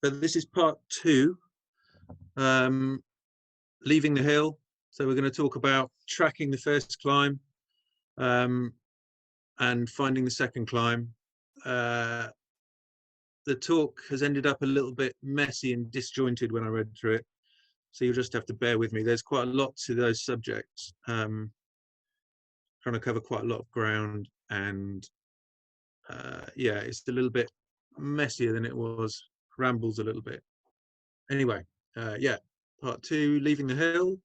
But this is part 2, leaving the hill. So we're going to talk about tracking the first climb and finding the second climb. The talk has ended up a little bit messy and disjointed when I read through it, so you'll just have to bear with me. There's quite a lot to those subjects, trying to cover quite a lot of ground, and yeah, it's a little bit messier than it was, rambles a little bit. Anyway, yeah, part 2, leaving the hill.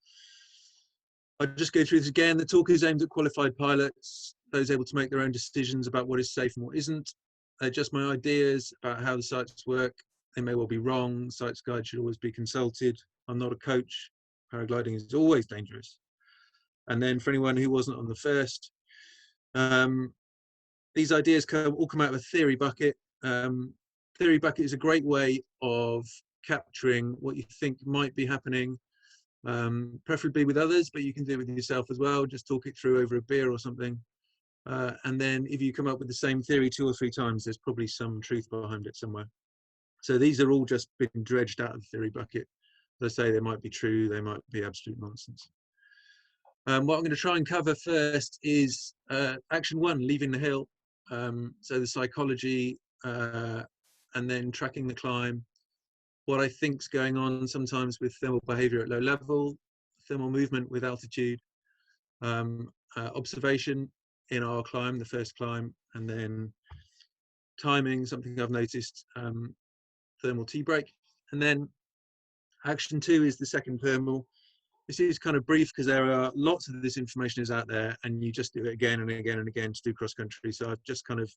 I'll just go through this again. The talk is aimed at qualified pilots, those able to make their own decisions about what is safe and what isn't. They're just my ideas about how the sites work. They may well be wrong. Site's guide should always be consulted. I'm not a coach. Paragliding is always dangerous. And then for anyone who wasn't on the first, these ideas all come out of a theory bucket. Theory bucket is a great way of capturing what you think might be happening, preferably with others, but you can do it with yourself as well. Just talk it through over a beer or something. And then if you come up with the same theory 2 or 3 times, there's probably some truth behind it somewhere. So these are all just been dredged out of the theory bucket. As I say, they might be true, they might be absolute nonsense. What I'm going to try and cover first is action 1, leaving the hill. So the psychology, and then tracking the climb, what I think's going on sometimes with thermal behavior at low level, thermal movement with altitude, observation in our climb, the first climb, and then timing, something I've noticed, thermal tea break. And then action 2 is the second thermal. This is kind of brief because there are lots of this information is out there, and you just do it again and again and again to do cross country. So I've just kind of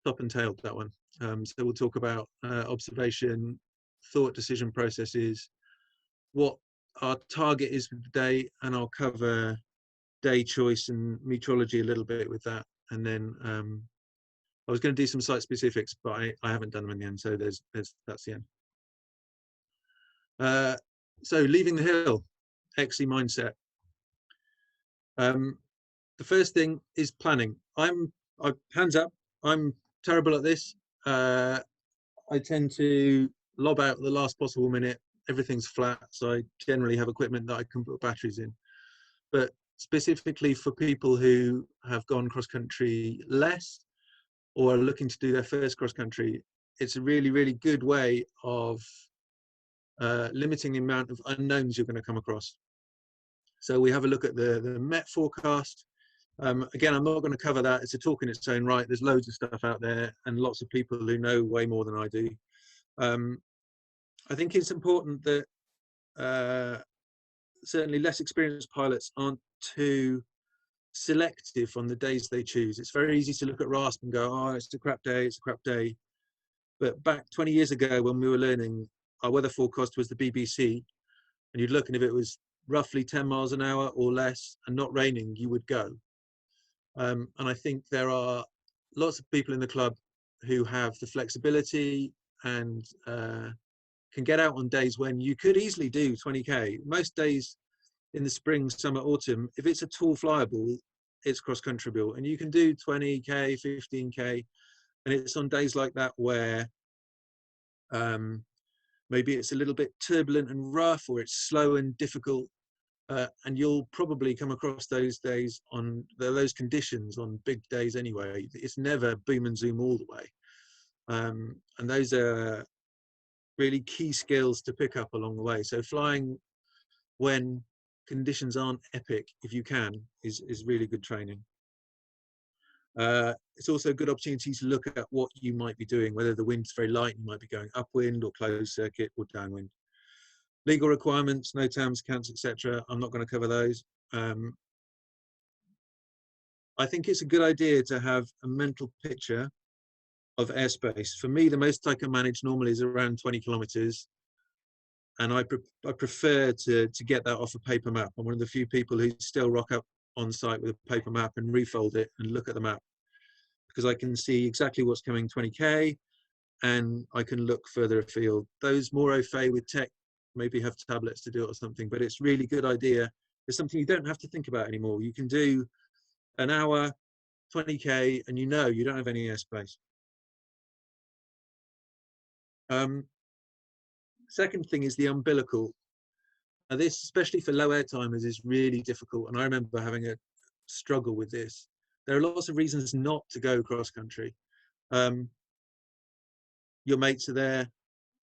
top and tailed that one. So we'll talk about observation, thought, decision processes, what our target is for the day, and I'll cover day choice and meteorology a little bit with that. And then I was going to do some site specifics, but I haven't done them in the end. So that's the end. So leaving the hill, XE mindset. The first thing is planning. Hands up, I'm terrible at this. I tend to lob out the last possible minute. Everything's flat, so I generally have equipment that I can put batteries in. But specifically for people who have gone cross country less or are looking to do their first cross country, it's a really, really good way of limiting the amount of unknowns you're going to come across. So we have a look at the Met forecast. Again, I'm not going to cover that. It's a talk in its own right. There's loads of stuff out there and lots of people who know way more than I do. I think it's important that certainly less experienced pilots aren't too selective on the days they choose. It's very easy to look at RASP and go, oh, it's a crap day, it's a crap day. But back 20 years ago when we were learning, our weather forecast was the BBC, and you'd look, and if it was roughly 10 miles an hour or less and not raining, you would go. And I think there are lots of people in the club who have the flexibility and can get out on days when you could easily do 20k. Most days in the spring, summer, autumn, if it's a tall flyable, it's cross-countryable, and you can do 20k, 15k, and it's on days like that where maybe it's a little bit turbulent and rough, or it's slow and difficult, and you'll probably come across those days on those conditions on big days anyway. It's never boom and zoom all the way, and those are really key skills to pick up along the way. So flying when conditions aren't epic, if you can, is really good training. It's also a good opportunity to look at what you might be doing, whether the wind's very light, you might be going upwind or closed circuit or downwind. Legal requirements, no terms, counts, etc. I'm not going to cover those. I think it's a good idea to have a mental picture of airspace. For me, the most I can manage normally is around 20 kilometers. And I prefer to get that off a paper map. I'm one of the few people who still rock up on site with a paper map and refold it and look at the map, because I can see exactly what's coming 20k, and I can look further afield. Those more au fait with tech maybe have tablets to do it or something, but it's really good idea. It's something you don't have to think about anymore. You can do an hour, 20k, and you know you don't have any airspace. Second thing is the umbilical. Now this, especially for low air timers, is really difficult. And I remember having a struggle with this. There are lots of reasons not to go cross country. Your mates are there,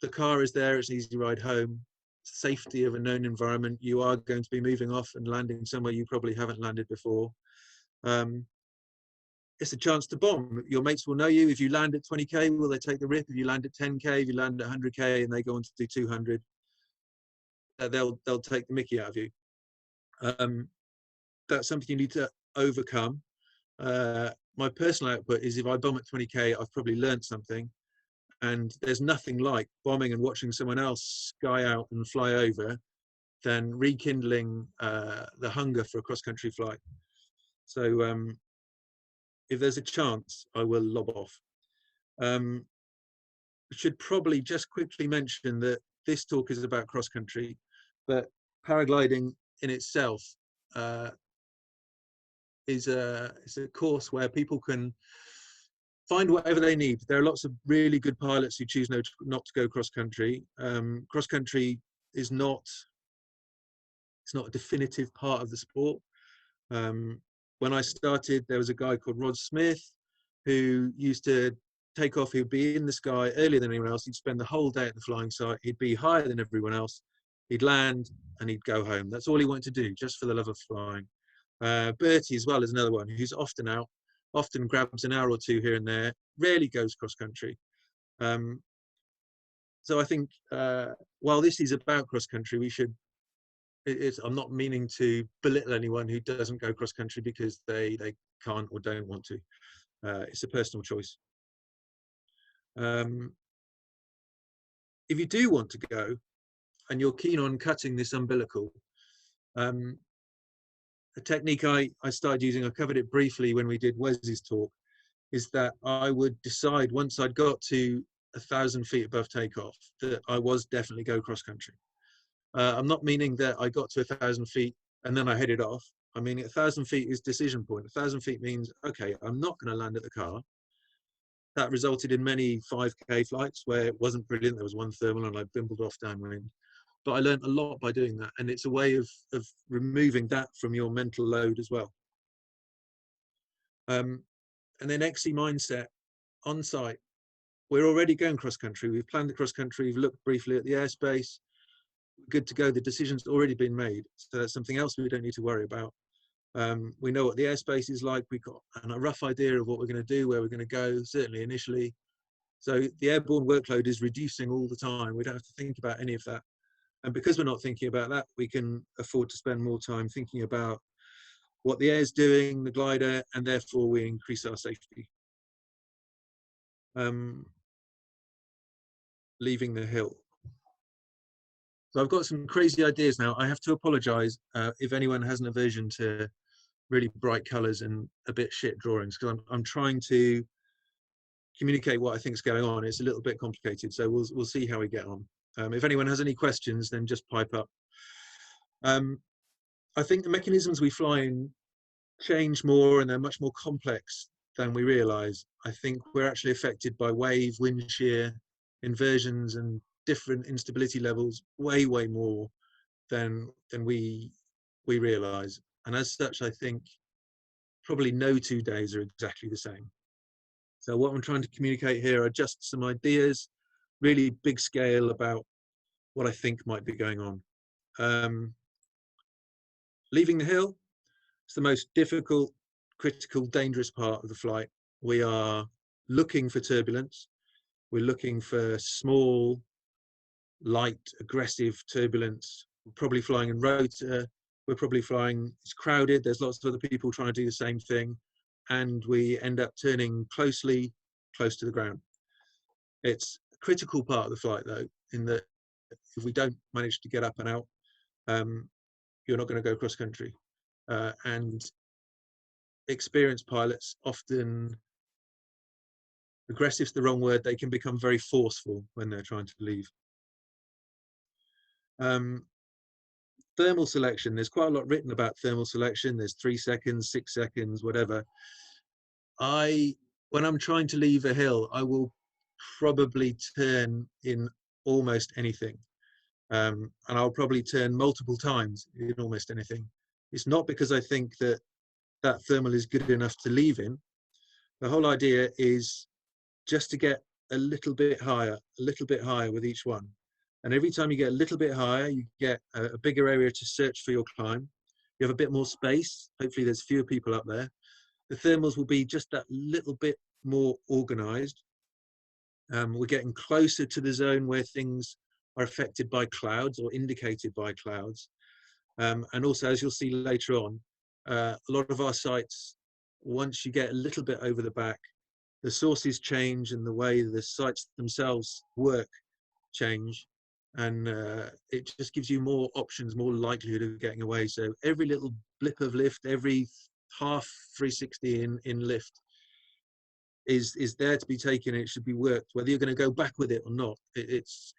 the car is there, it's an easy ride home, safety of a known environment. You are going to be moving off and landing somewhere you probably haven't landed before. It's a chance to bomb. Your mates will know you. If you land at 20k, will they take the rip? If you land at 10k, if you land at 100k and they go on to do 200, they'll take the mickey out of you. That's something you need to overcome. My personal output is if I bomb at 20k, I've probably learned something. And there's nothing like bombing and watching someone else sky out and fly over than rekindling the hunger for a cross-country flight. So if there's a chance, I will lob off. Should probably just quickly mention that this talk is about cross-country, but paragliding in itself is a course where people can find whatever they need. There are lots of really good pilots who choose not to go cross-country. Cross-country is not, it's not a definitive part of the sport. When I started, there was a guy called Rod Smith who used to take off. He'd be in the sky earlier than anyone else. He'd spend the whole day at the flying site. He'd be higher than everyone else. He'd land and he'd go home. That's all he wanted to do, just for the love of flying. Bertie as well is another one who's often out, often grabs an hour or two here and there, rarely goes cross country. So I think while this is about cross country, we should, I'm not meaning to belittle anyone who doesn't go cross country because they can't or don't want to. It's a personal choice. If you do want to go and you're keen on cutting this umbilical, a technique I started using, I covered it briefly when we did Wes's talk, is that I would decide once I'd got to 1,000 feet above takeoff that I was definitely go cross country. I'm not meaning that I got to 1,000 feet and then I headed off. I mean, 1,000 feet is decision point. 1,000 feet means, okay, I'm not going to land at the car. That resulted in many 5k flights where it wasn't brilliant. There was one thermal and I bimbled off downwind. But I learned a lot by doing that. And it's a way of removing that from your mental load as well. And then XC mindset on site. We're already going cross country. We've planned the cross country. We've looked briefly at the airspace. Good to go. The decision's already been made. So that's something else we don't need to worry about. We know what the airspace is like. We've got a rough idea of what we're going to do, where we're going to go, certainly initially. So the airborne workload is reducing all the time. We don't have to think about any of that. And because we're not thinking about that, we can afford to spend more time thinking about what the air's doing, the glider, and therefore we increase our safety. Leaving the hill. So I've got some crazy ideas now. I have to apologize if anyone has an aversion to really bright colors and a bit shit drawings, because I'm trying to communicate what I think is going on. It's a little bit complicated, so we'll see how we get on. If anyone has any questions, then just pipe up. I think the mechanisms we fly in change more and they're much more complex than we realize. I think we're actually affected by wave, wind shear, inversions and different instability levels way more than we realize. And as such, I think probably no 2 days are exactly the same. So what I'm trying to communicate here are just some ideas, really big scale about what I think might be going on. Leaving the hill, it's the most difficult, critical, dangerous part of the flight. We are looking for turbulence. We're looking for small, light, aggressive turbulence. We're probably flying in rotor. We're probably flying, it's crowded. There's lots of other people trying to do the same thing. And we end up turning close to the ground. It's a critical part of the flight, though, in that if we don't manage to get up and out, you're not going to go cross country. And experienced pilots often, aggressive's the wrong word, they can become very forceful when they're trying to leave. Thermal selection, there's quite a lot written about thermal selection. There's 3 seconds, 6 seconds, whatever. When I'm trying to leave a hill, I will probably turn in almost anything. And I'll probably turn multiple times in almost anything. It's not because I think that that thermal is good enough to leave in. The whole idea is just to get a little bit higher with each one. And every time you get a little bit higher, you get a bigger area to search for your climb. You have a bit more space. Hopefully there's fewer people up there. The thermals will be just that little bit more organized. We're getting closer to the zone where things are affected by clouds or indicated by clouds. And also, as you'll see later on, a lot of our sites, once you get a little bit over the back, the sources change and the way the sites themselves work change. And it just gives you more options, more likelihood of getting away. So every little blip of lift, every half 360 in lift is there to be taken. It should be worked, whether you're going to go back with it or not. It's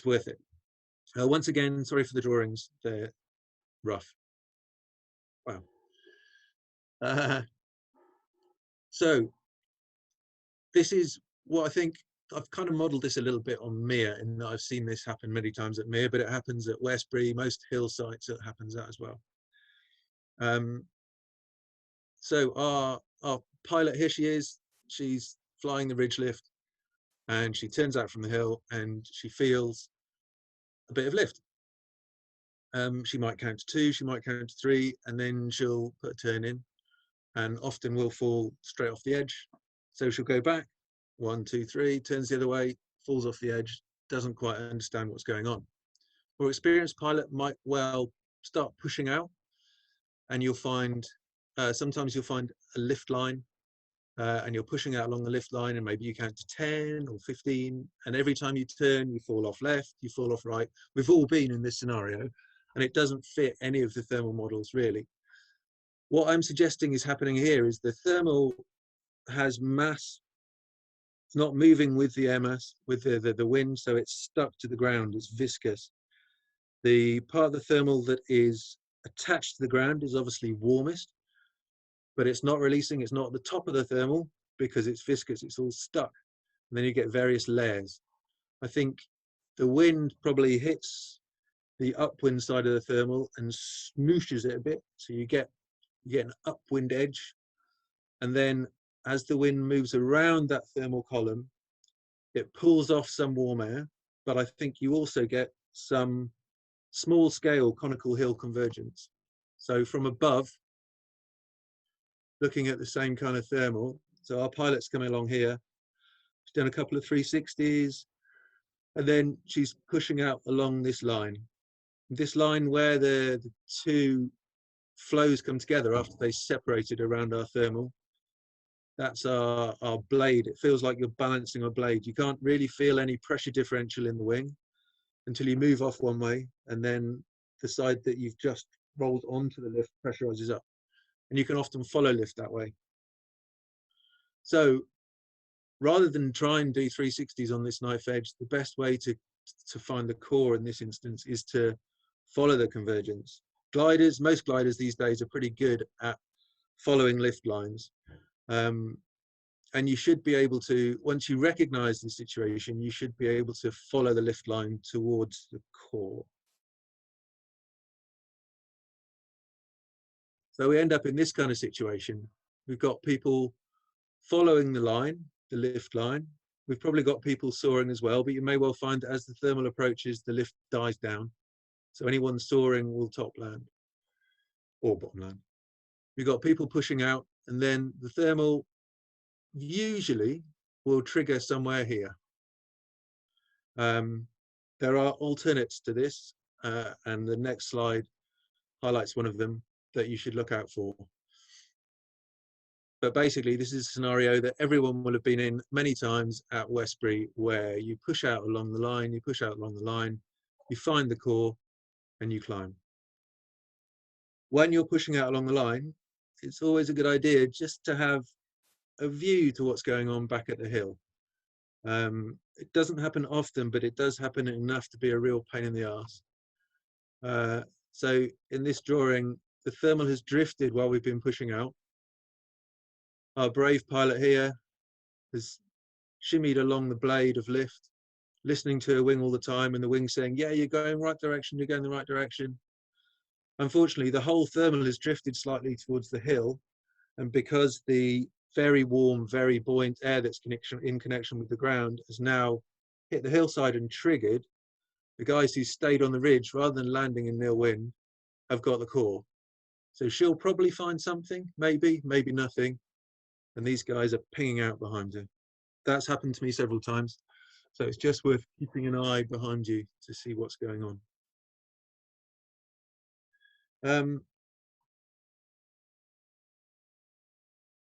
worth it. Once again, sorry for the drawings, they're rough. Wow. So this is what I think. I've kind of modeled this a little bit on Mere, in that I've seen this happen many times at Mere, but it happens at Westbury, most hill sites it happens at as well. So our pilot, here she is, she's flying the ridge lift, and she turns out from the hill and she feels a bit of lift. She might count to 2, she might count to 3, and then she'll put a turn in, and often will fall straight off the edge. So she'll go back, 1, 2, 3, turns the other way, falls off the edge, doesn't quite understand what's going on. Or experienced pilot might well start pushing out, and you'll find, sometimes you'll find a lift line, and you're pushing out along the lift line, and maybe you count to 10 or 15, and every time you turn, you fall off left, you fall off right. We've all been in this scenario, and it doesn't fit any of the thermal models really. What I'm suggesting is happening here is the thermal has mass. It's not moving with the air mass, with the wind, so it's stuck to the ground, it's viscous. The part of the thermal that is attached to the ground is obviously warmest, but it's not releasing, it's not at the top of the thermal because it's viscous, it's all stuck. And then you get various layers. I think the wind probably hits the upwind side of the thermal and smooshes it a bit, so you get an upwind edge. And then as the wind moves around that thermal column, it pulls off some warm air, but I think you also get some small scale conical hill convergence. So from above, looking at the same kind of thermal, so our pilot's coming along here, she's done a couple of 360s, and then she's pushing out along this line where the two flows come together after they separated around our thermal. That's our blade. It feels like you're balancing a blade. You can't really feel any pressure differential in the wing until you move off one way, and then the side that you've just rolled onto the lift pressurizes up, and you can often follow lift that way. So rather than try and do 360s on this knife edge, the best way to find the core in this instance is to follow the convergence. Gliders, most gliders these days are pretty good at following lift lines. And you should be able to, once you recognize the situation, you should be able to follow the lift line towards the core. So we end up in this kind of situation. We've got people following the line, the lift line. We've probably got people soaring as well, but you may well find that as the thermal approaches, the lift dies down. So anyone soaring will top land or bottom land. We've got people pushing out, and then the thermal usually will trigger somewhere here. There are alternates to this, and the next slide highlights one of them that you should look out for. But basically, this is a scenario that everyone will have been in many times at Westbury, where you push out along the line, you find the core, and you climb. When you're pushing out along the line, it's always a good idea just to have a view to what's going on back at the hill. It doesn't happen often, but it does happen enough to be a real pain in the arse. So in this drawing, the thermal has drifted while we've been pushing out. Our brave pilot here has shimmied along the blade of lift, listening to a wing all the time, and the wing saying, yeah, you're going right direction, you're going the right direction. Unfortunately, the whole thermal has drifted slightly towards the hill, and because the very warm, very buoyant air that's in connection with the ground has now hit the hillside and triggered, the guys who stayed on the ridge rather than landing in nil wind have got the core. So she'll probably find something, maybe, maybe nothing, and these guys are pinging out behind her. That's happened to me several times, so it's just worth keeping an eye behind you to see what's going on.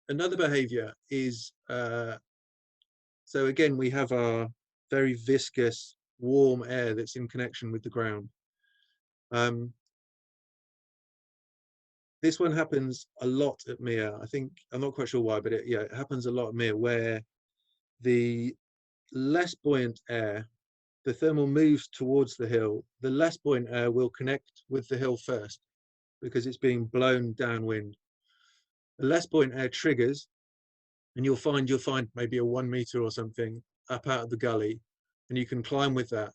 Another behavior is, so again, we have our very viscous, warm air that's in connection with the ground. This one happens a lot at Mere. I think, I'm not quite sure why, but it happens a lot at Mere, where the less buoyant air, the thermal moves towards the hill, the less buoyant air will connect with the hill first because it's being blown downwind. The less buoyant air triggers, and you'll find maybe a 1 meter or something up out of the gully, and you can climb with that.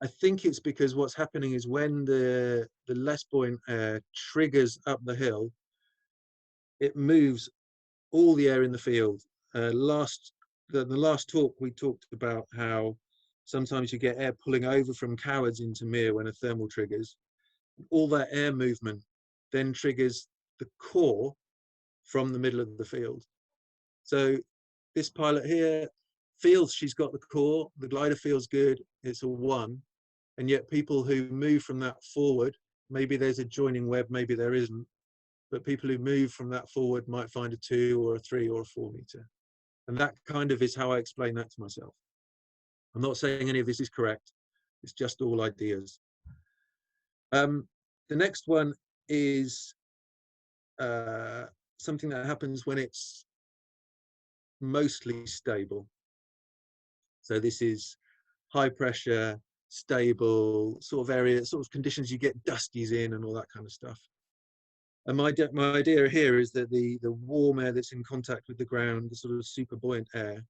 I think it's because what's happening is when the less buoyant air triggers up the hill, it moves all the air in the field. The last talk we talked about how sometimes you get air pulling over from Cowards into Mere when a thermal triggers. All that air movement then triggers the core from the middle of the field. So this pilot here feels she's got the core, the glider feels good, it's a 1, and yet people who move from that forward, maybe there's a joining web, maybe there isn't, but people who move from that forward might find a 2 or a 3 or a 4 meter. And that kind of is how I explain that to myself. I'm not saying any of this is correct, it's just all ideas. The next one is something that happens when it's mostly stable. So this is high pressure, stable sort of area, sort of conditions you get dusties in and all that kind of stuff. And my idea here is that the warm air that's in contact with the ground, the sort of super buoyant air,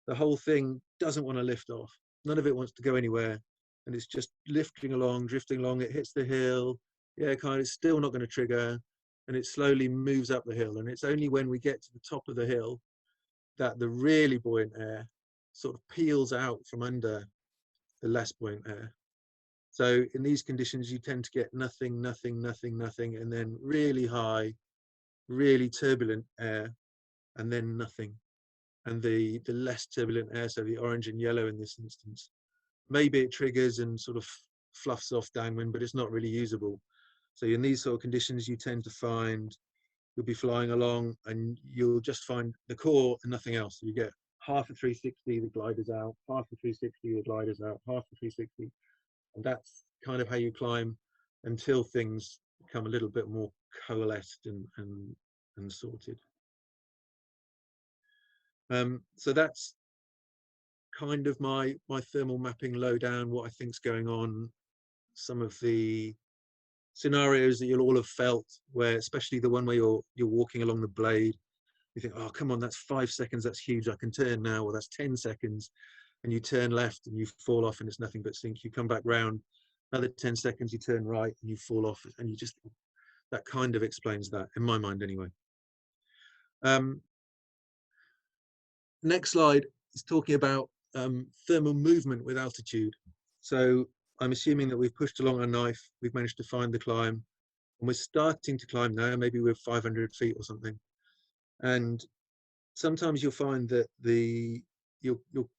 the whole thing doesn't want to lift off. None of it wants to go anywhere. And it's just lifting along, drifting along. It hits the hill. Yeah, kind of, it's still not going to trigger. And it slowly moves up the hill. And it's only when we get to the top of the hill that the really buoyant air sort of peels out from under the less buoyant air. So in these conditions, you tend to get nothing, nothing, nothing, nothing, and then really high, really turbulent air, and then nothing. And the less turbulent air, so the orange and yellow in this instance, maybe it triggers and sort of fluffs off downwind, but it's not really usable. So in these sort of conditions, you tend to find you'll be flying along and you'll just find the core and nothing else. So you get half a 360, the glider's out, half a 360, the glider's out, half a 360. And that's kind of how you climb until things become a little bit more coalesced and sorted. So that's kind of my thermal mapping lowdown, what I think's going on, some of the scenarios that you'll all have felt, where especially the one where you're walking along the blade, you think, oh, come on, that's 5 seconds, that's huge, I can turn now, or that's 10 seconds, and you turn left and you fall off and it's nothing but sink. You come back round, another 10 seconds, you turn right and you fall off, and you just, that kind of explains that, in my mind anyway. Next slide is talking about thermal movement with altitude. So I'm assuming that we've pushed along our knife, we've managed to find the climb, and we're starting to climb now, maybe we're 500 feet or something. And sometimes you'll find that you'll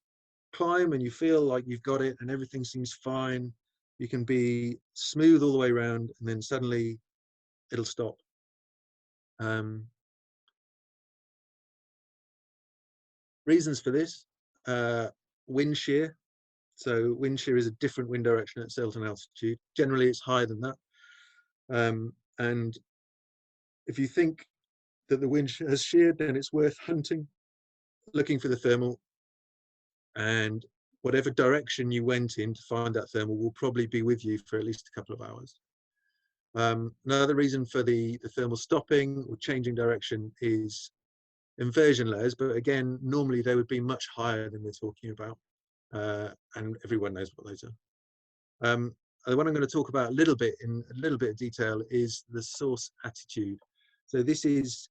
climb and you feel like you've got it and everything seems fine. You can be smooth all the way around, and then suddenly it'll stop. Reasons for this: wind shear. So wind shear is a different wind direction at certain altitude. Generally, it's higher than that. And if you think that the wind has sheared, then it's worth hunting, looking for the thermal, and whatever direction you went in to find that thermal will probably be with you for at least a couple of hours. Another reason for the thermal stopping or changing direction is inversion layers, but again, normally they would be much higher than we're talking about, and everyone knows what those are. The one I'm going to talk about a little bit in a little bit of detail is the source attitude. So this is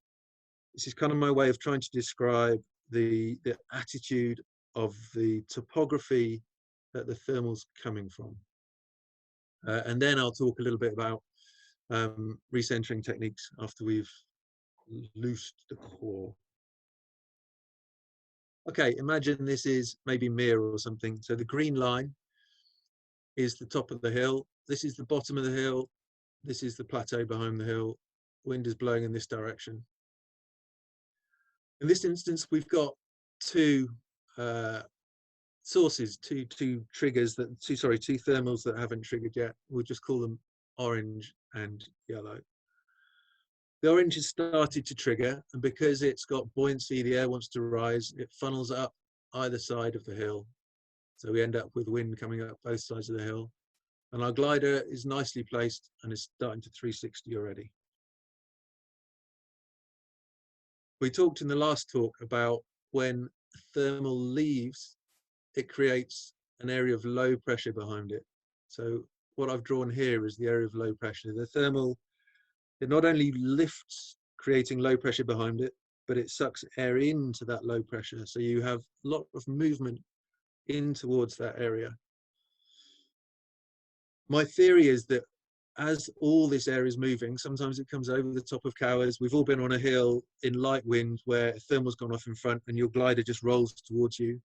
kind of my way of trying to describe the attitude of the topography that the thermal's coming from. And then I'll talk a little bit about recentering techniques after we've loosed the core. Okay, imagine this is maybe Mir or something. So the green line is the top of the hill. This is the bottom of the hill. This is the plateau behind the hill. Wind is blowing in this direction. In this instance, we've got two sources, two triggers that two thermals that haven't triggered yet. We'll just call them orange and yellow. The orange has started to trigger, and because it's got buoyancy, the air wants to rise, it funnels up either side of the hill. So we end up with wind coming up both sides of the hill. And our glider is nicely placed and is starting to 360 already. We talked in the last talk about when thermal leaves, it creates an area of low pressure behind it. So what I've drawn here is the area of low pressure. The thermal, it not only lifts, creating low pressure behind it, but it sucks air into that low pressure. So you have a lot of movement in towards that area. My theory is that as all this air is moving, sometimes it comes over the top of Cowers. We've all been on a hill in light wind where a thermal's gone off in front and your glider just rolls towards you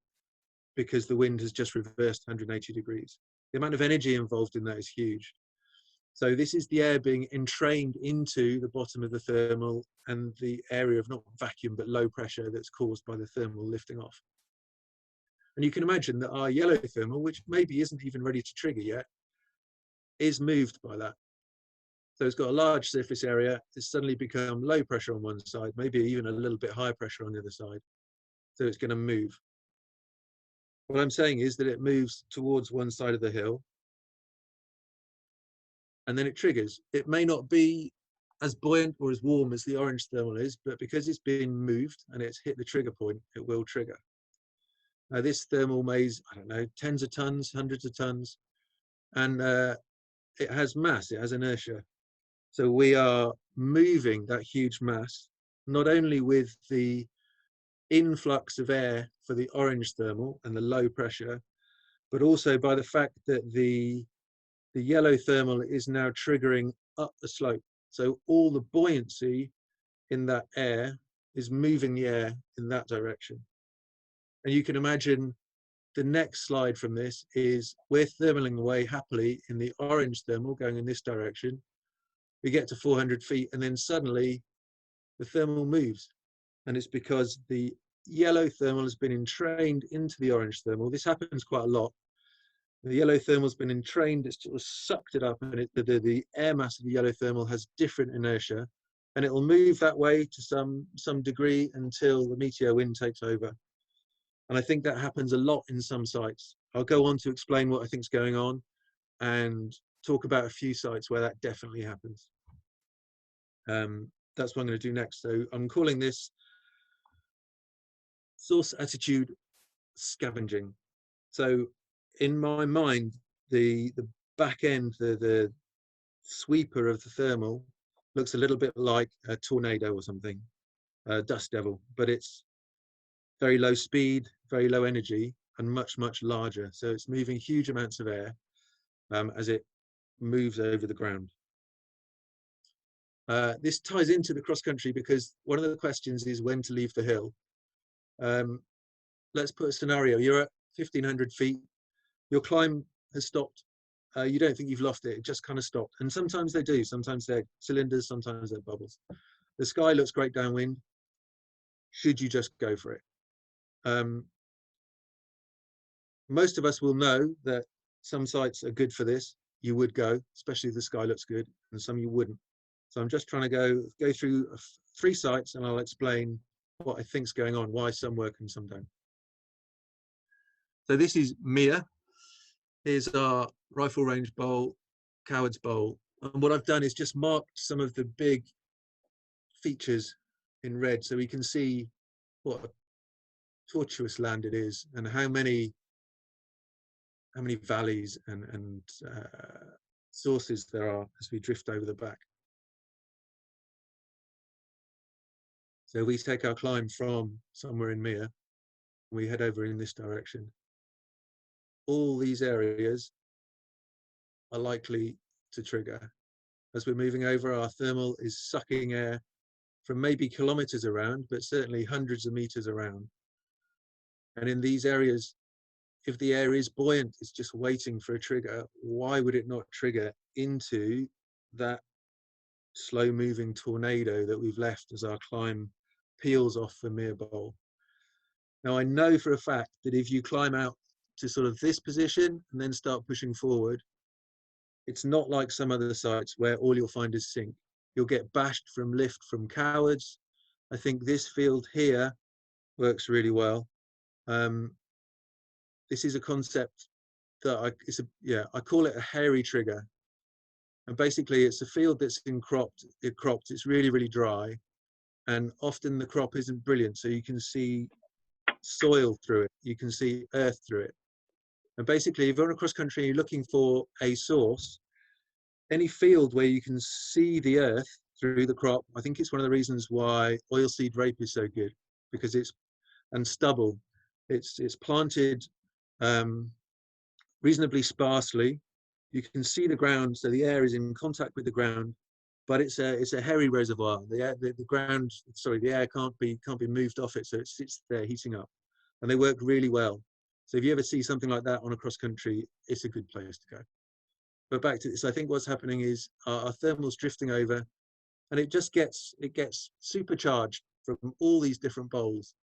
because the wind has just reversed 180 degrees. The amount of energy involved in that is huge. So this is the air being entrained into the bottom of the thermal and the area of not vacuum but low pressure that's caused by the thermal lifting off. And you can imagine that our yellow thermal, which maybe isn't even ready to trigger yet, is moved by that. So it's got a large surface area. It's suddenly become low pressure on one side, maybe even a little bit higher pressure on the other side. So it's going to move. What I'm saying is that it moves towards one side of the hill and then it triggers. It may not be as buoyant or as warm as the orange thermal is, but because it's been moved and it's hit the trigger point, it will trigger. Now this thermal weighs, I don't know, tens of tons, hundreds of tons, and it has mass, it has inertia. So we are moving that huge mass, not only with the influx of air for the orange thermal and the low pressure, but also by the fact that the yellow thermal is now triggering up the slope. So all the buoyancy in that air is moving the air in that direction. And you can imagine the next slide from this is we're thermaling away happily in the orange thermal going in this direction. We get to 400 feet and then suddenly the thermal moves. And it's because the yellow thermal has been entrained into the orange thermal. This happens quite a lot. The yellow thermal's been entrained, it's sort of sucked it up, and the air mass of the yellow thermal has different inertia, and it will move that way to some degree until the meteor wind takes over. And I think that happens a lot in some sites. I'll go on to explain what I think is going on and talk about a few sites where that definitely happens. That's what I'm going to do next. So I'm calling this source attitude scavenging. So in my mind, the back end, the sweeper of the thermal looks a little bit like a tornado or something, a dust devil, but it's very low speed, very low energy, and much, much larger. So it's moving huge amounts of air as it moves over the ground. This ties into the cross country because one of the questions is when to leave the hill. Let's put a scenario. You're at 1,500 feet. Your climb has stopped. You don't think you've lost it. It just kind of stopped. And sometimes they do. Sometimes they're cylinders. Sometimes they're bubbles. The sky looks great downwind. Should you just go for it? Most of us will know that some sites are good for this. You would go, especially if the sky looks good, and some you wouldn't. So I'm just trying to go through 3 sites, and I'll explain what I think's going on, why some work and some don't. So this is Mir. Here's our rifle range bowl, Coward's Bowl. And what I've done is just marked some of the big features in red so we can see what a tortuous land it is, and how many valleys and sources there are as we drift over the back. So we take our climb from somewhere in Mere, we head over in this direction. All these areas are likely to trigger. As we're moving over, our thermal is sucking air from maybe kilometers around, but certainly hundreds of meters around. And in these areas, if the air is buoyant, it's just waiting for a trigger, why would it not trigger into that slow moving tornado that we've left as our climb peels off the Mere Bowl? Now, I know for a fact that if you climb out to sort of this position and then start pushing forward, it's not like some other sites where all you'll find is sink. You'll get bashed from lift from cowards. I think this field here works really well. This is a concept that I call it a hairy trigger. And basically it's a field that's cropped, it's really, really dry. And often the crop isn't brilliant. So you can see soil through it, you can see earth through it. And basically, if you're on a cross country and you're looking for a source, any field where you can see the earth through the crop, I think it's one of the reasons why oilseed rape is so good, because and stubble, it's planted reasonably sparsely. You can see the ground, so the air is in contact with the ground, but it's a hairy reservoir. The air can't be moved off it, so it sits there heating up, and they work really well. So if you ever see something like that on a cross country, it's a good place to go. But back to this, I think what's happening is our thermal's drifting over, and it gets supercharged from all these different bowls.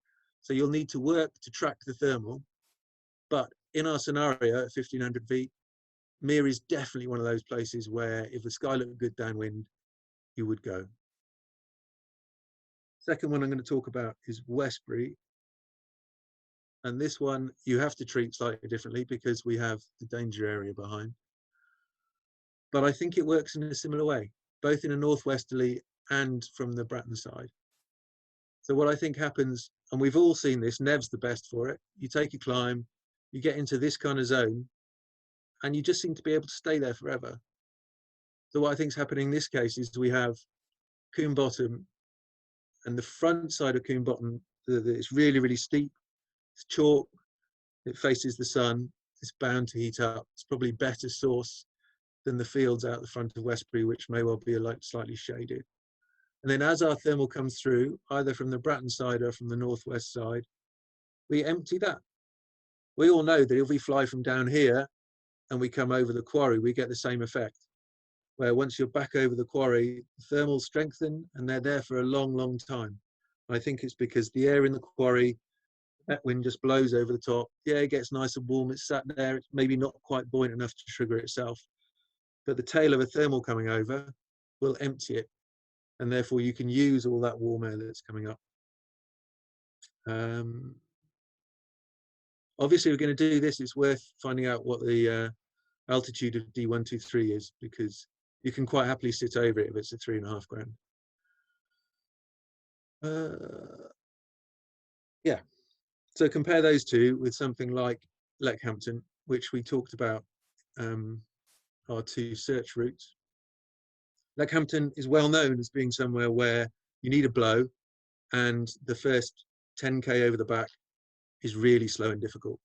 So you'll need to work to track the thermal. But in our scenario at 1500 feet, Mere is definitely one of those places where if the sky looked good downwind, you would go. Second one I'm going to talk about is Westbury. And this one you have to treat slightly differently because we have the danger area behind. But I think it works in a similar way, both in a northwesterly and from the Bratton side. So what I think happens, and we've all seen this, Nev's the best for it, you take a climb, you get into this kind of zone, and you just seem to be able to stay there forever. So what I think is happening in this case is we have Coombe Bottom, and the front side of Coombe Bottom, it's really, really steep, it's chalk, it faces the sun, it's bound to heat up, it's probably better source than the fields out the front of Westbury, which may well be slightly shaded. And then as our thermal comes through, either from the Bratton side or from the northwest side, we empty that. We all know that if we fly from down here and we come over the quarry, we get the same effect, where once you're back over the quarry, the thermals strengthen and they're there for a long, long time. I think it's because the air in the quarry, that wind just blows over the top. Yeah, it gets nice and warm, it's sat there, it's maybe not quite buoyant enough to trigger itself, but the tail of a thermal coming over will empty it, and therefore you can use all that warm air that's coming up. Obviously, we're going to do this. It's worth finding out what the altitude of D123 is, because you can quite happily sit over it if it's a 3.5 grand. Yeah, so compare those two with something like Leckhampton, which we talked about, our two search routes. Leckhampton is well known as being somewhere where you need a blow, and the first 10k over the back is really slow and difficult.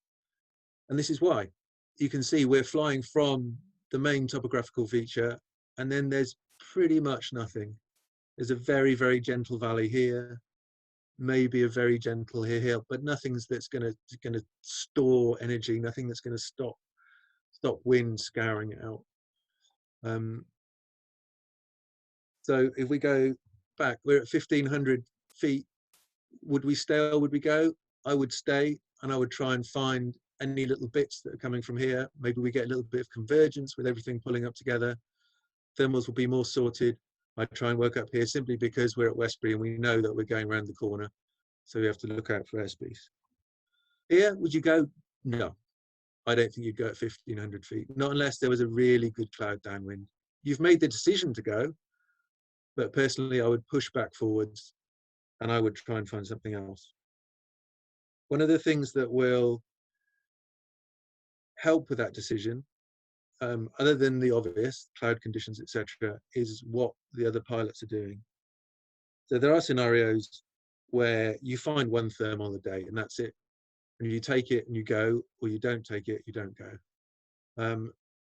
And this is why. You can see we're flying from the main topographical feature, and then there's pretty much nothing. There's a very, very gentle valley here, maybe a very gentle here, but nothing's that's going to store energy, nothing that's going to stop wind scouring it out. So if we go back, we're at 1500 feet. Would we stay or would we go? I would stay, and I would try and find any little bits that are coming from here. Maybe we get a little bit of convergence with everything pulling up together. Thermals will be more sorted. I try and work up here simply because we're at Westbury and we know that we're going around the corner. So we have to look out for airspace. Here, would you go? No, I don't think you'd go at 1500 feet, not unless there was a really good cloud downwind. You've made the decision to go, but personally, I would push back forwards and I would try and find something else. One of the things that will help with that decision, other than the obvious, cloud conditions, etc., is what the other pilots are doing. So there are scenarios where you find one thermal on the day and that's it. And you take it and you go, or you don't take it, you don't go.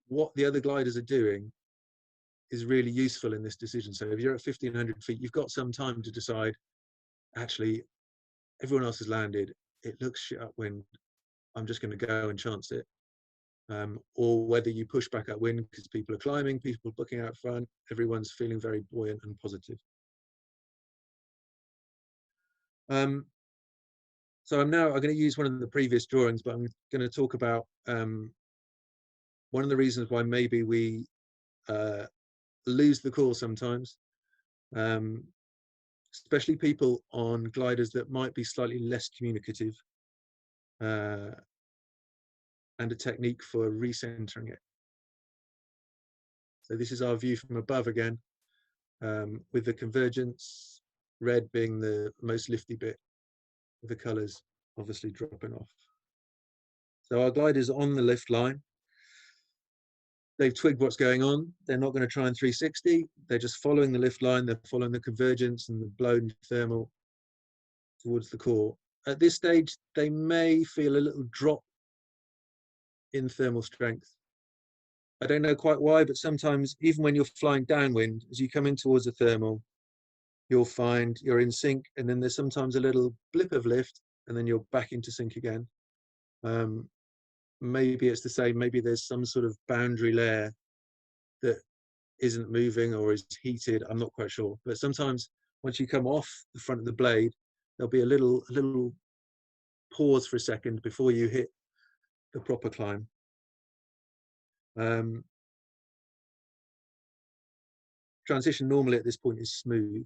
What the other gliders are doing is really useful in this decision. So if you're at 1,500 feet, you've got some time to decide, actually, everyone else has landed, it looks shit upwind, I'm just going to go and chance it. Or whether you push back upwind because people are climbing, people are booking out front, everyone's feeling very buoyant and positive. So I'm going to use one of the previous drawings, but I'm going to talk about one of the reasons why maybe we lose the call sometimes, especially people on gliders that might be slightly less communicative, and a technique for recentering it. So this is our view from above again, with the convergence, red being the most lifty bit, with the colours obviously dropping off. So our glider's on the lift line. They've twigged what's going on. They're not going to try and 360. They're just following the lift line. They're following the convergence and the blown thermal towards the core. At this stage, they may feel a little drop in thermal strength. I don't know quite why, but sometimes even when you're flying downwind, as you come in towards a thermal, you'll find you're in sync, and then there's sometimes a little blip of lift, and then you're back into sync again. Maybe it's the same. Maybe there's some sort of boundary layer that isn't moving or is heated. I'm not quite sure. But sometimes once you come off the front of the blade, there'll be a little pause for a second before you hit the proper climb. Transition normally at this point is smooth.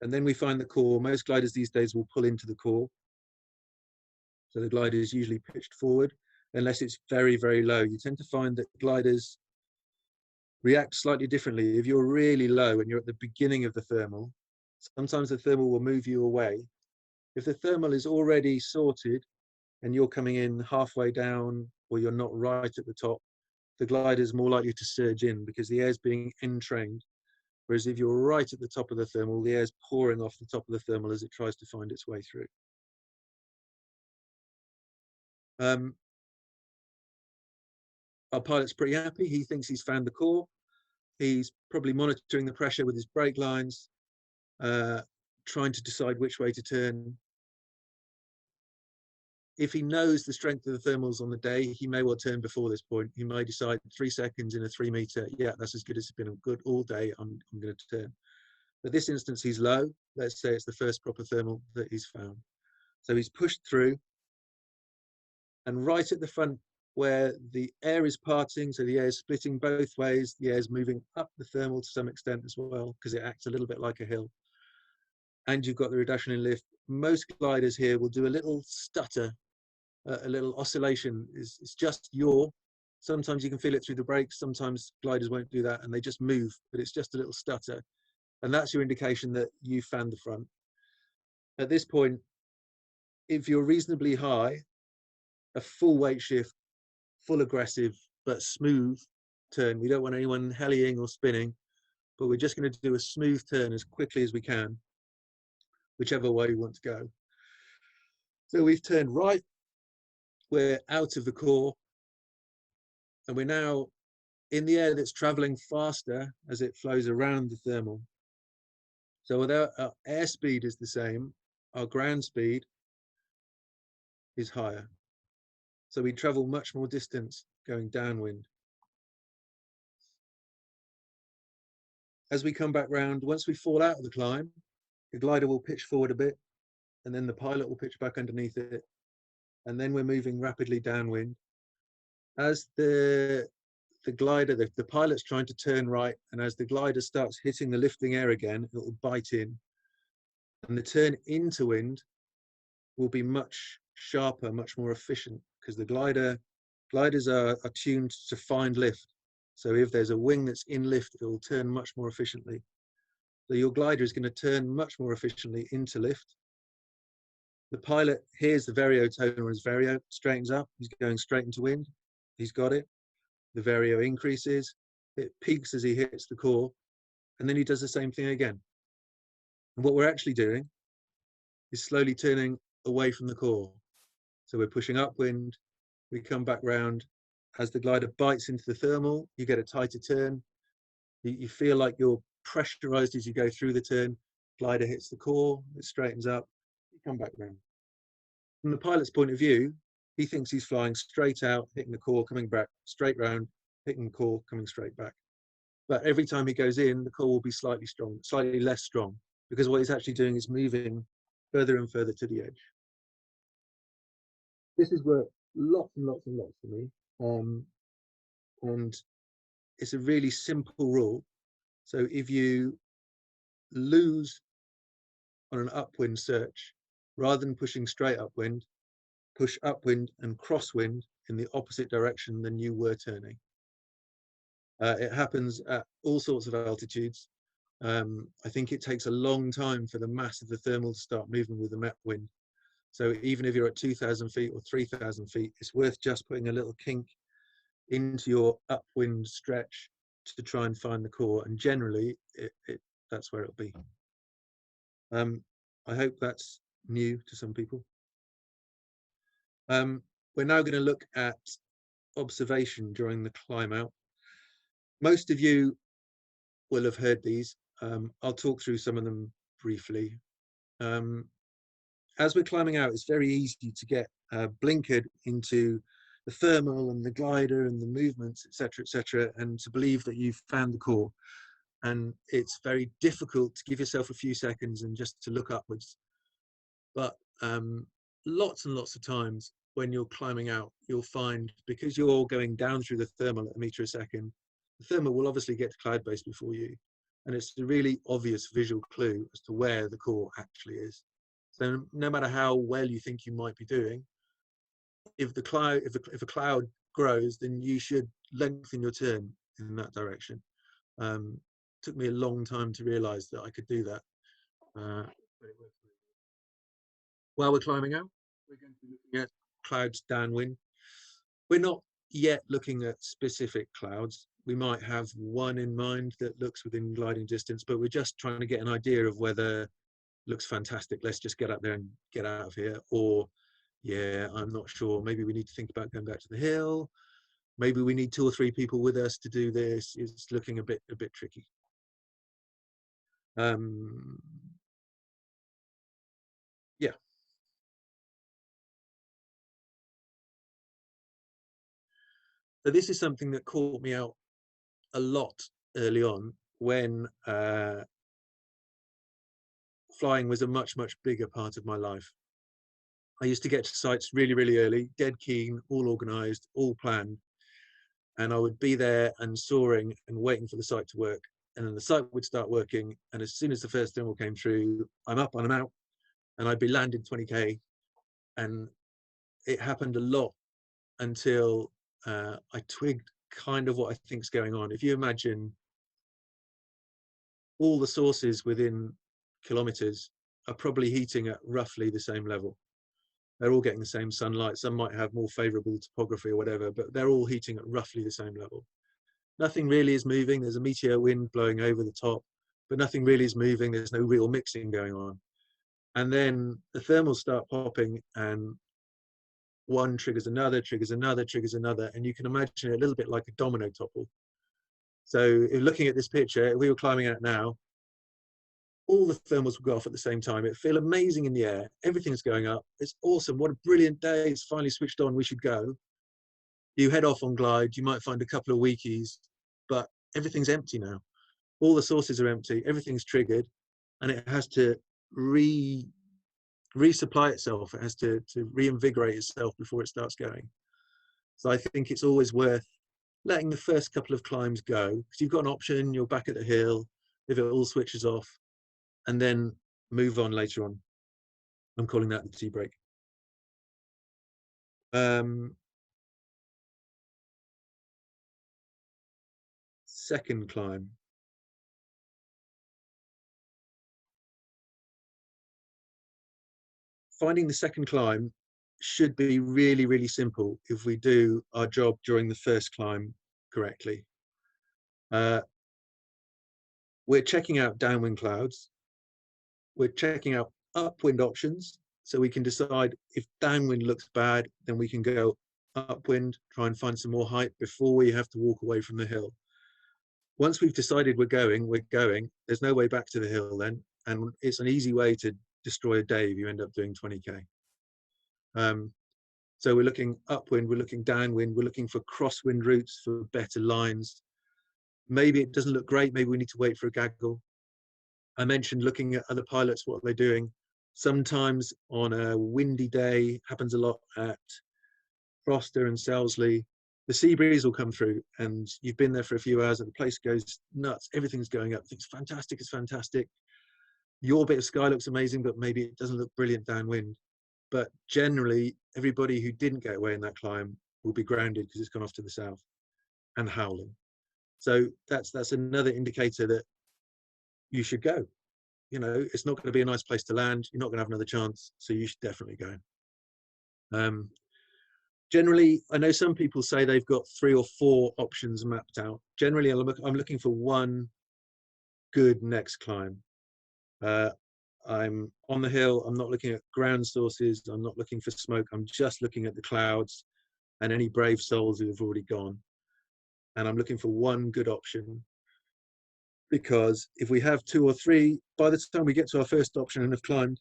And then we find the core. Most gliders these days will pull into the core. So the glider is usually pitched forward, unless it's very, very low. You tend to find that gliders react slightly differently. If you're really low and you're at the beginning of the thermal, sometimes the thermal will move you away. If the thermal is already sorted and you're coming in halfway down or you're not right at the top, the glider is more likely to surge in because the air is being entrained. Whereas if you're right at the top of the thermal, the air is pouring off the top of the thermal as it tries to find its way through. Our pilot's pretty happy. He thinks he's found the core. He's probably monitoring the pressure with his brake lines, trying to decide which way to turn. If he knows the strength of the thermals on the day, he may well turn before this point. He may decide 3 seconds in a 3 meter, yeah, that's as good as it's been good all day, I'm going to turn. But this instance, he's low. Let's say it's the first proper thermal that he's found. So he's pushed through, and right at the front where the air is parting, so the air is splitting both ways, the air is moving up the thermal to some extent as well, because it acts a little bit like a hill. And you've got the reduction in lift. Most gliders here will do a little stutter, a little oscillation. It's just yaw. Sometimes you can feel it through the brakes. Sometimes gliders won't do that and they just move, but it's just a little stutter. And that's your indication that you found the front. At this point, if you're reasonably high, a full weight shift, full aggressive, but smooth turn. We don't want anyone hellying or spinning, but we're just going to do a smooth turn as quickly as we can, whichever way we want to go. So we've turned right, we're out of the core, and we're now in the air that's traveling faster as it flows around the thermal. So although our airspeed is the same, our ground speed is higher. So we travel much more distance going downwind. As we come back round, once we fall out of the climb, the glider will pitch forward a bit, and then the pilot will pitch back underneath it, and then we're moving rapidly downwind. As the glider, the pilot's trying to turn right, and as the glider starts hitting the lifting air again, it will bite in. And the turn into wind will be much sharper, much more efficient, because the gliders are tuned to find lift. So if there's a wing that's in lift, it will turn much more efficiently. So your glider is going to turn much more efficiently into lift. The pilot hears the vario tone on his vario, straightens up, he's going straight into wind, he's got it. The vario increases, it peaks as he hits the core, and then he does the same thing again. And what we're actually doing is slowly turning away from the core. So we're pushing upwind, we come back round. As the glider bites into the thermal, you get a tighter turn. You feel like you're pressurized as you go through the turn. Glider hits the core, it straightens up, you come back round. From the pilot's point of view, he thinks he's flying straight out, hitting the core, coming back, straight round, hitting the core, coming straight back. But every time he goes in, the core will be slightly strong, slightly less strong, because what he's actually doing is moving further and further to the edge. This has worked lots and lots and lots for me. And it's a really simple rule. So if you lose on an upwind search, rather than pushing straight upwind, push upwind and crosswind in the opposite direction than you were turning. It happens at all sorts of altitudes. I think it takes a long time for the mass of the thermal to start moving with the met wind. So even if you're at 2,000 feet or 3,000 feet, it's worth just putting a little kink into your upwind stretch to try and find the core. And generally, that's where it'll be. I hope that's new to some people. We're now going to look at observation during the climb out. Most of you will have heard these. I'll talk through some of them briefly. As we're climbing out, it's very easy to get blinkered into the thermal and the glider and the movements, etc., and to believe that you've found the core. And it's very difficult to give yourself a few seconds and just to look upwards. But lots and lots of times when you're climbing out, you'll find, because you're going down through the thermal at a meter a second, the thermal will obviously get to cloud base before you. And it's a really obvious visual clue as to where the core actually is. So no matter how well you think you might be doing, if a cloud grows, then you should lengthen your turn in that direction. Took me a long time to realize that I could do that. While we're climbing out, we're going to be looking at clouds downwind. We're not yet looking at specific clouds. We might have one in mind that looks within gliding distance, but we're just trying to get an idea of whether looks fantastic, let's just get up there and get out of here, or yeah, I'm not sure, maybe we need to think about going back to the hill, maybe we need 2 or 3 people with us to do this. It's looking a bit tricky. Yeah. So this is something that caught me out a lot early on when flying was a much bigger part of my life. I used to get to sites really early, dead keen, all organized, all planned, and I would be there and soaring and waiting for the site to work, and then the site would start working, and as soon as the first thermal came through, I'm up and I'm out, and I'd be landed 20k. And it happened a lot until I twigged kind of what I think's going on. If you imagine all the sources within kilometers are probably heating at roughly the same level. They're all getting the same sunlight. Some might have more favorable topography or whatever, but they're all heating at roughly the same level. Nothing really is moving. There's a meteor wind blowing over the top, but nothing really is moving. There's no real mixing going on. And then the thermals start popping, and one triggers another, triggers another, triggers another. And you can imagine it a little bit like a domino topple. So if looking at this picture, if we were climbing out now, all the thermals will go off at the same time. It feel amazing in the air. Everything's going up. It's awesome. What a brilliant day. It's finally switched on. We should go. You head off on glide. You might find a couple of weekies, but everything's empty now. All the sources are empty. Everything's triggered, and it has to resupply itself. It has to reinvigorate itself before it starts going. So I think it's always worth letting the first couple of climbs go, because you've got an option. You're back at the hill if it all switches off, and then move on later on. I'm calling that the tea break. Second climb. finding the second climb should be really, really simple if we do our job during the first climb correctly. We're checking out downwind clouds. We're checking out upwind options, so we can decide if downwind looks bad, then we can go upwind, try and find some more height before we have to walk away from the hill. Once we've decided we're going, there's no way back to the hill then, and it's an easy way to destroy a day if you end up doing 20k. So we're looking upwind, we're looking downwind, we're looking for crosswind routes for better lines. Maybe it doesn't look great, maybe we need to wait for a gaggle. I mentioned looking at other pilots, what they're doing. Sometimes on a windy day, happens a lot at Foster and Selsley, the sea breeze will come through and you've been there for a few hours and the place goes nuts. Everything's going up. It's fantastic. It's fantastic. Your bit of sky looks amazing, but maybe it doesn't look brilliant downwind. But generally, everybody who didn't get away in that climb will be grounded because it's gone off to the south and howling. So that's another indicator that you should go. You know, it's not going to be a nice place to land. You're not going to have another chance. So you should definitely go. Generally, I know some people say they've got 3 or 4 options mapped out. Generally, I'm looking for one good next climb. I'm on the hill. I'm not looking at ground sources. I'm not looking for smoke. I'm just looking at the clouds and any brave souls who have already gone. And I'm looking for one good option. Because if we have 2 or 3, by the time we get to our first option and have climbed,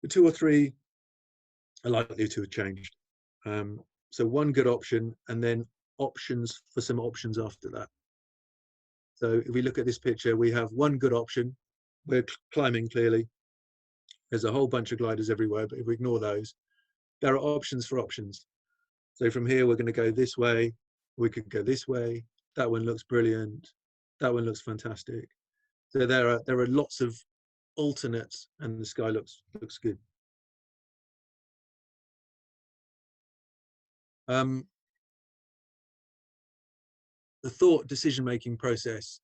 the 2 or 3 are likely to have changed. So one good option and then options for some options after that. So if we look at this picture, we have one good option. We're climbing clearly. There's a whole bunch of gliders everywhere, but if we ignore those, there are options for options. So from here, we're going to go this way. We could go this way. That one looks brilliant. That one looks fantastic. So there are lots of alternates and the sky looks good. The thought decision-making process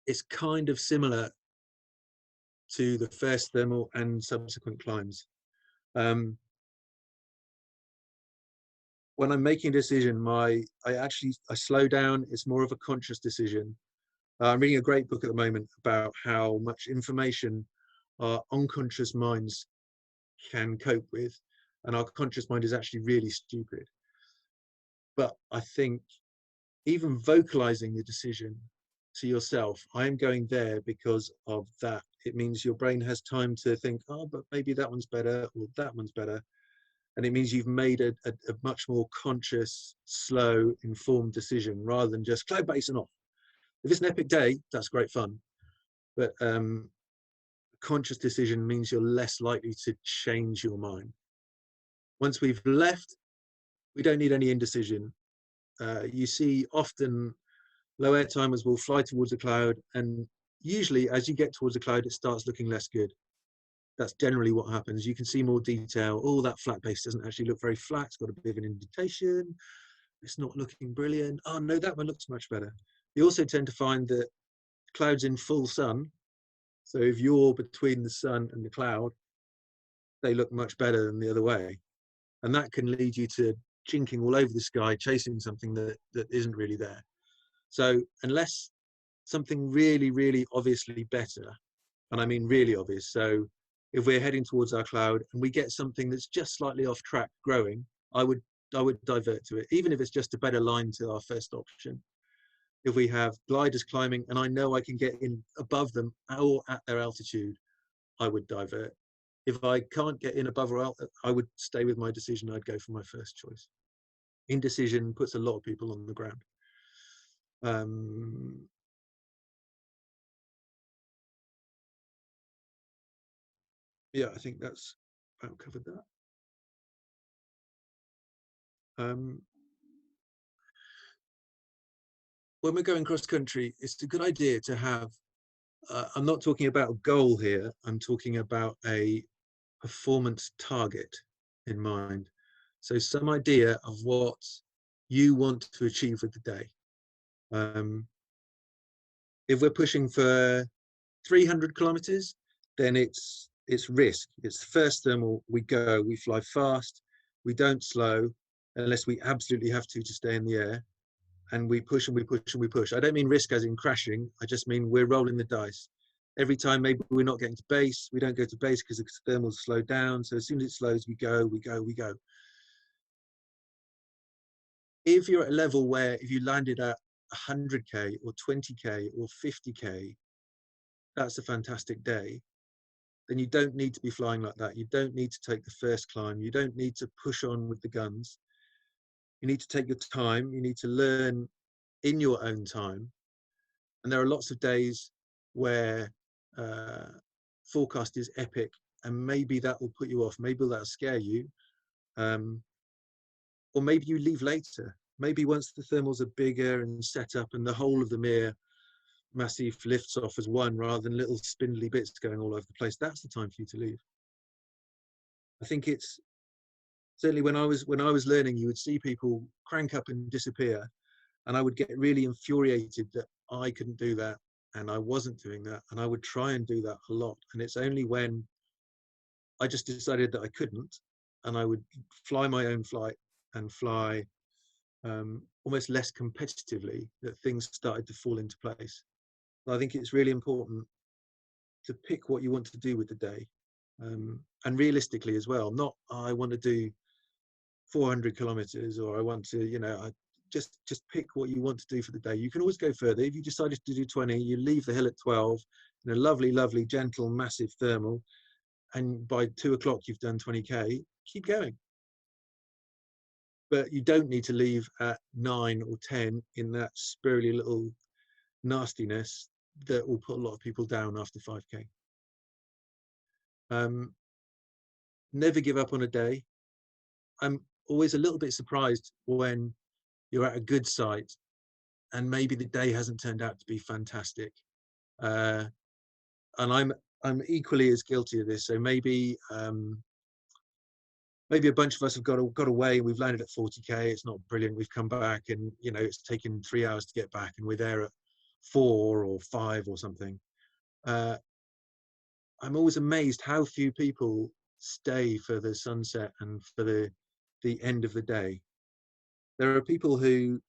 is kind of similar to the first thermal and subsequent climbs. When I'm making a decision, I slow down. It's more of a conscious decision. I'm reading a great book at the moment about how much information our unconscious minds can cope with, and our conscious mind is actually really stupid. But I think even vocalizing the decision to yourself, I am going there because of that. It means your brain has time to think, oh, but maybe that one's better or that one's better. And it means you've made a much more conscious, slow, informed decision rather than just cloud base and off. If it's an epic day, that's great fun. But conscious decision means you're less likely to change your mind. Once we've left, we don't need any indecision. You see often low air timers will fly towards a cloud, and usually as you get towards a cloud, it starts looking less good. That's generally what happens. You can see more detail. Oh, that flat base doesn't actually look very flat. It's got a bit of an indentation. It's not looking brilliant. Oh no, that one looks much better. You also tend to find that clouds in full sun, so if you're between the sun and the cloud, they look much better than the other way. And that can lead you to chinking all over the sky, chasing something that isn't really there. So unless something really, really obviously better, and I mean really obvious, so if we're heading towards our cloud and we get something that's just slightly off track growing, I would divert to it, even if it's just a better line to our first option. If we have gliders climbing and I know I can get in above them or at their altitude, I would divert. If I can't get in above or out, I would stay with my decision. I'd go for my first choice. Indecision puts a lot of people on the ground. Yeah, I think that's about covered that. When we're going cross country, it's a good idea to have, I'm not talking about a goal here, I'm talking about a performance target in mind. So some idea of what you want to achieve with the day. If we're pushing for 300 kilometers, then it's it's risk. It's first thermal, we go, we fly fast, we don't slow unless we absolutely have to stay in the air, and we push and we push and we push. I don't mean risk as in crashing, I just mean we're rolling the dice. Every time maybe we're not getting to base, we don't go to base because the thermals slow down. So as soon as it slows, we go, we go, we go. If you're at a level where if you landed at 100K or 20K or 50K, that's a fantastic day. Then you don't need to be flying like that. You don't need to take the first climb. You don't need to push on with the guns. You need to take your time. You need to learn in your own time. And there are lots of days where forecast is epic, and maybe that will put you off. Maybe that'll scare you. Or maybe you leave later. Maybe once the thermals are bigger and set up and the whole of the mere massive lifts off as one rather than little spindly bits going all over the place, that's the time for you to leave. I think it's certainly when I was learning, you would see people crank up and disappear, and I would get really infuriated that I couldn't do that and I wasn't doing that, and I would try and do that a lot. And it's only when I just decided that I couldn't, and I would fly my own flight and fly almost less competitively, that things started to fall into place. I think it's really important to pick what you want to do with the day, and realistically as well. Not I want to do 400 kilometers, or I want to, I just pick what you want to do for the day. You can always go further. If you decided to do 20, you leave the hill at 12 in a lovely, lovely, gentle, massive thermal, and by 2 o'clock you've done 20K. Keep going. But you don't need to leave at 9 or 10 in that spirally little nastiness that will put a lot of people down after 5K. Never give up on a day. I'm always a little bit surprised when you're at a good site and maybe the day hasn't turned out to be fantastic. And I'm equally as guilty of this. So maybe a bunch of us have got away. We've landed at 40K. It's not brilliant. We've come back, and it's taken 3 hours to get back, and we're there at 4 or 5 or something. I'm always amazed how few people stay for the sunset and for the end of the day. There are people who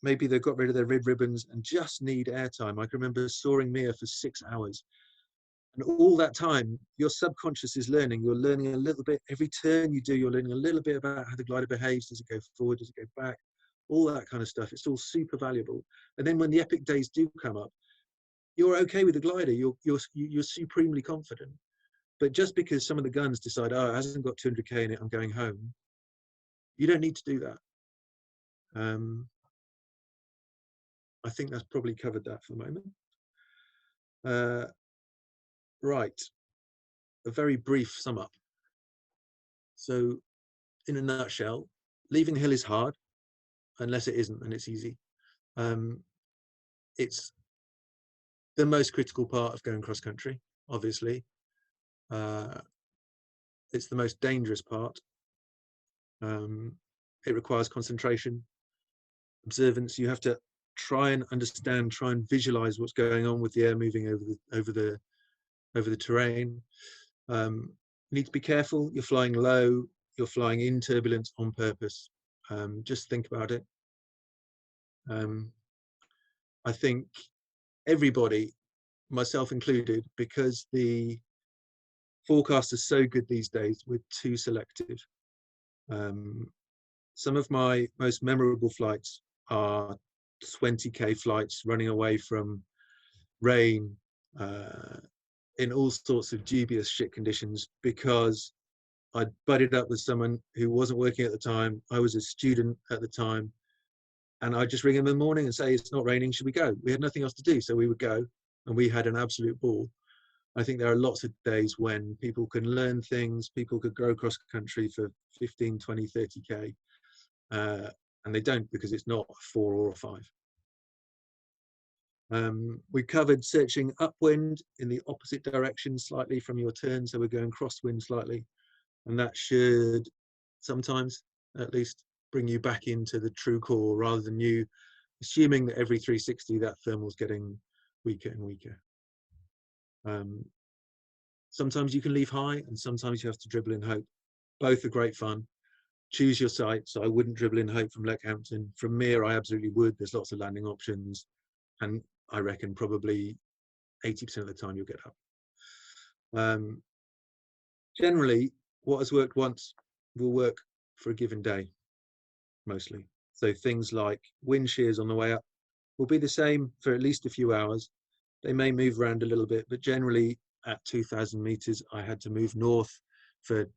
maybe they've got rid of their rib ribbons and just need airtime. I can remember soaring Mir for 6 hours. And all that time, your subconscious is learning. You're learning a little bit. Every turn you do, you're learning a little bit about how the glider behaves. Does it go forward? Does it go back? All that kind of stuff. It's all super valuable. And then when the epic days do come up, you're okay with the glider. You're supremely confident. But just because some of the guns decide, oh, it hasn't got 200K in it, I'm going home, you don't need to do that. I think that's probably covered that for the moment. Right, a very brief sum up. So in a nutshell, leaving the hill is hard, unless it isn't, and it's easy. It's the most critical part of going cross country, obviously. It's the most dangerous part. It requires concentration, observance. You have to try and understand, try and visualize what's going on with the air moving over the terrain. You need to be careful. You're flying low. You're flying in turbulence on purpose. Just think about it. I think everybody, myself included, because the forecasts are so good these days, we're too selective. Some of my most memorable flights are 20K flights running away from rain in all sorts of dubious shit conditions because I buddied up with someone who wasn't working at the time. I was a student at the time, and I'd just ring him in the morning and say, it's not raining, should we go? We had nothing else to do, so we would go, and we had an absolute ball. I think there are lots of days when people can learn things, people could go cross country for 15, 20, 30K, and they don't because it's not a 4 or a 5. We covered searching upwind in the opposite direction slightly from your turn, so we're going crosswind slightly, and that should sometimes at least bring you back into the true core rather than you assuming that every 360 that thermal's getting weaker and weaker. Sometimes you can leave high, and sometimes you have to dribble in hope. Both are great fun. Choose your site. So I wouldn't dribble in hope from Leckhampton. From Mere, I absolutely would. There's lots of landing options, and I reckon probably 80% of the time you'll get up. Generally, what has worked once will work for a given day, mostly. So things like wind shears on the way up will be the same for at least a few hours. They may move around a little bit, but generally at 2,000 meters, I had to move north for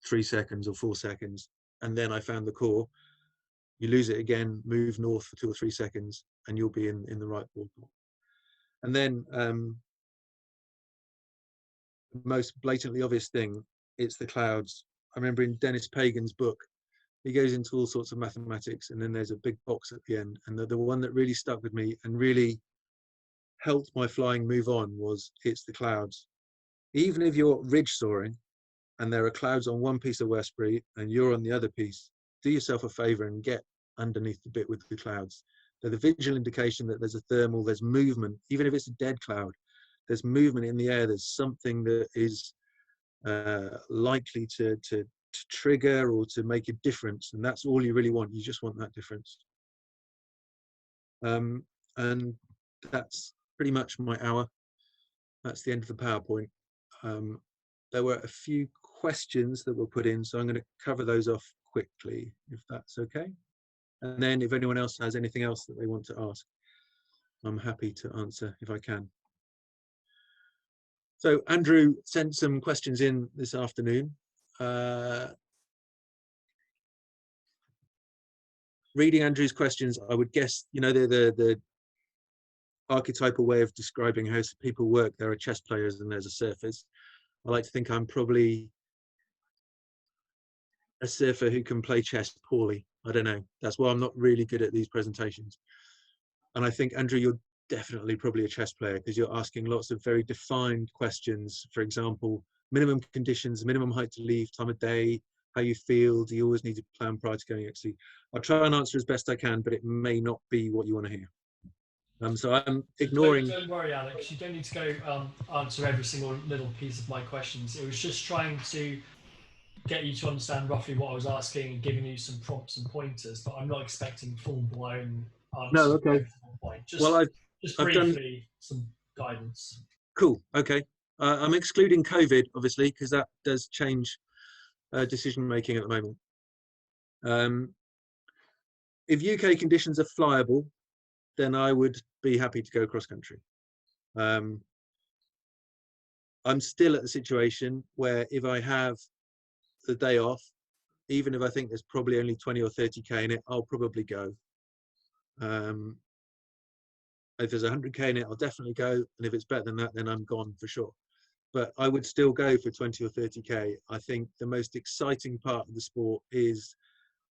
3 seconds or 4 seconds. And then I found the core. You lose it again, move north for 2 or 3 seconds, and you'll be in the right ballpark. And then the most blatantly obvious thing, it's the clouds. I remember in Dennis Pagan's book, he goes into all sorts of mathematics, and then there's a big box at the end. And the one that really stuck with me and really helped my flying move on was it's the clouds. Even if you're ridge soaring and there are clouds on one piece of Westbury and you're on the other piece, do yourself a favor and get underneath the bit with the clouds. They're the visual indication that there's a thermal, there's movement. Even if it's a dead cloud, there's movement in the air. There's something that is likely to trigger or to make a difference. And that's all you really want. You just want that difference. And that's pretty much my hour. That's the end of the PowerPoint. There were a few questions that were put in, so I'm going to cover those off quickly, if that's okay. And then if anyone else has anything else that they want to ask, I'm happy to answer if I can. So Andrew sent some questions in this afternoon. Reading Andrew's questions, I would guess, you know, the archetypal way of describing how people work. There are chess players and there's a surfers. I like to think I'm probably a surfer who can play chess poorly. I don't know. That's why I'm not really good at these presentations. And I think, Andrew, you're definitely probably a chess player because you're asking lots of very defined questions. For example, minimum conditions, minimum height to leave, time of day, how you feel. Do you always need to plan prior to going at sea? I'll try and answer as best I can, but it may not be what you want to hear. So I'm ignoring. Don't worry, Alex. You don't need to go answer every single little piece of my questions. It was just trying to get you to understand roughly what I was asking and giving you some prompts and pointers. But I'm not expecting full-blown answers. No, okay. Every single point. Just briefly, some guidance. Cool. Okay. I'm excluding COVID, obviously, because that does change decision making at the moment. If UK conditions are flyable, then I would be happy to go cross country. I'm still at the situation where if I have the day off, even if I think there's probably only 20 or 30k in it, I'll probably go. If there's 100k in it, I'll definitely go. And if it's better than that, then I'm gone for sure. But I would still go for 20 or 30k. I think the most exciting part of the sport is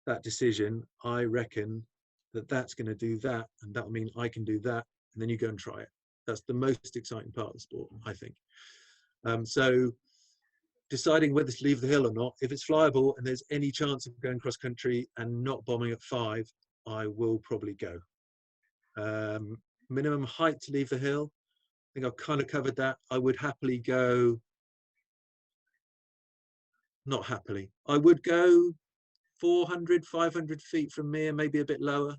that decision. I reckon that that's going to do that, and that'll mean I can do that, and then you go and try it. That's the most exciting part of the sport, I think. So deciding whether to leave the hill or not, if it's flyable and there's any chance of going cross country and not bombing at 5, I will probably go. Minimum height to leave the hill, I think I've kind of covered that. I would happily go, not happily, I would go 400, 500 feet from Mere, maybe a bit lower.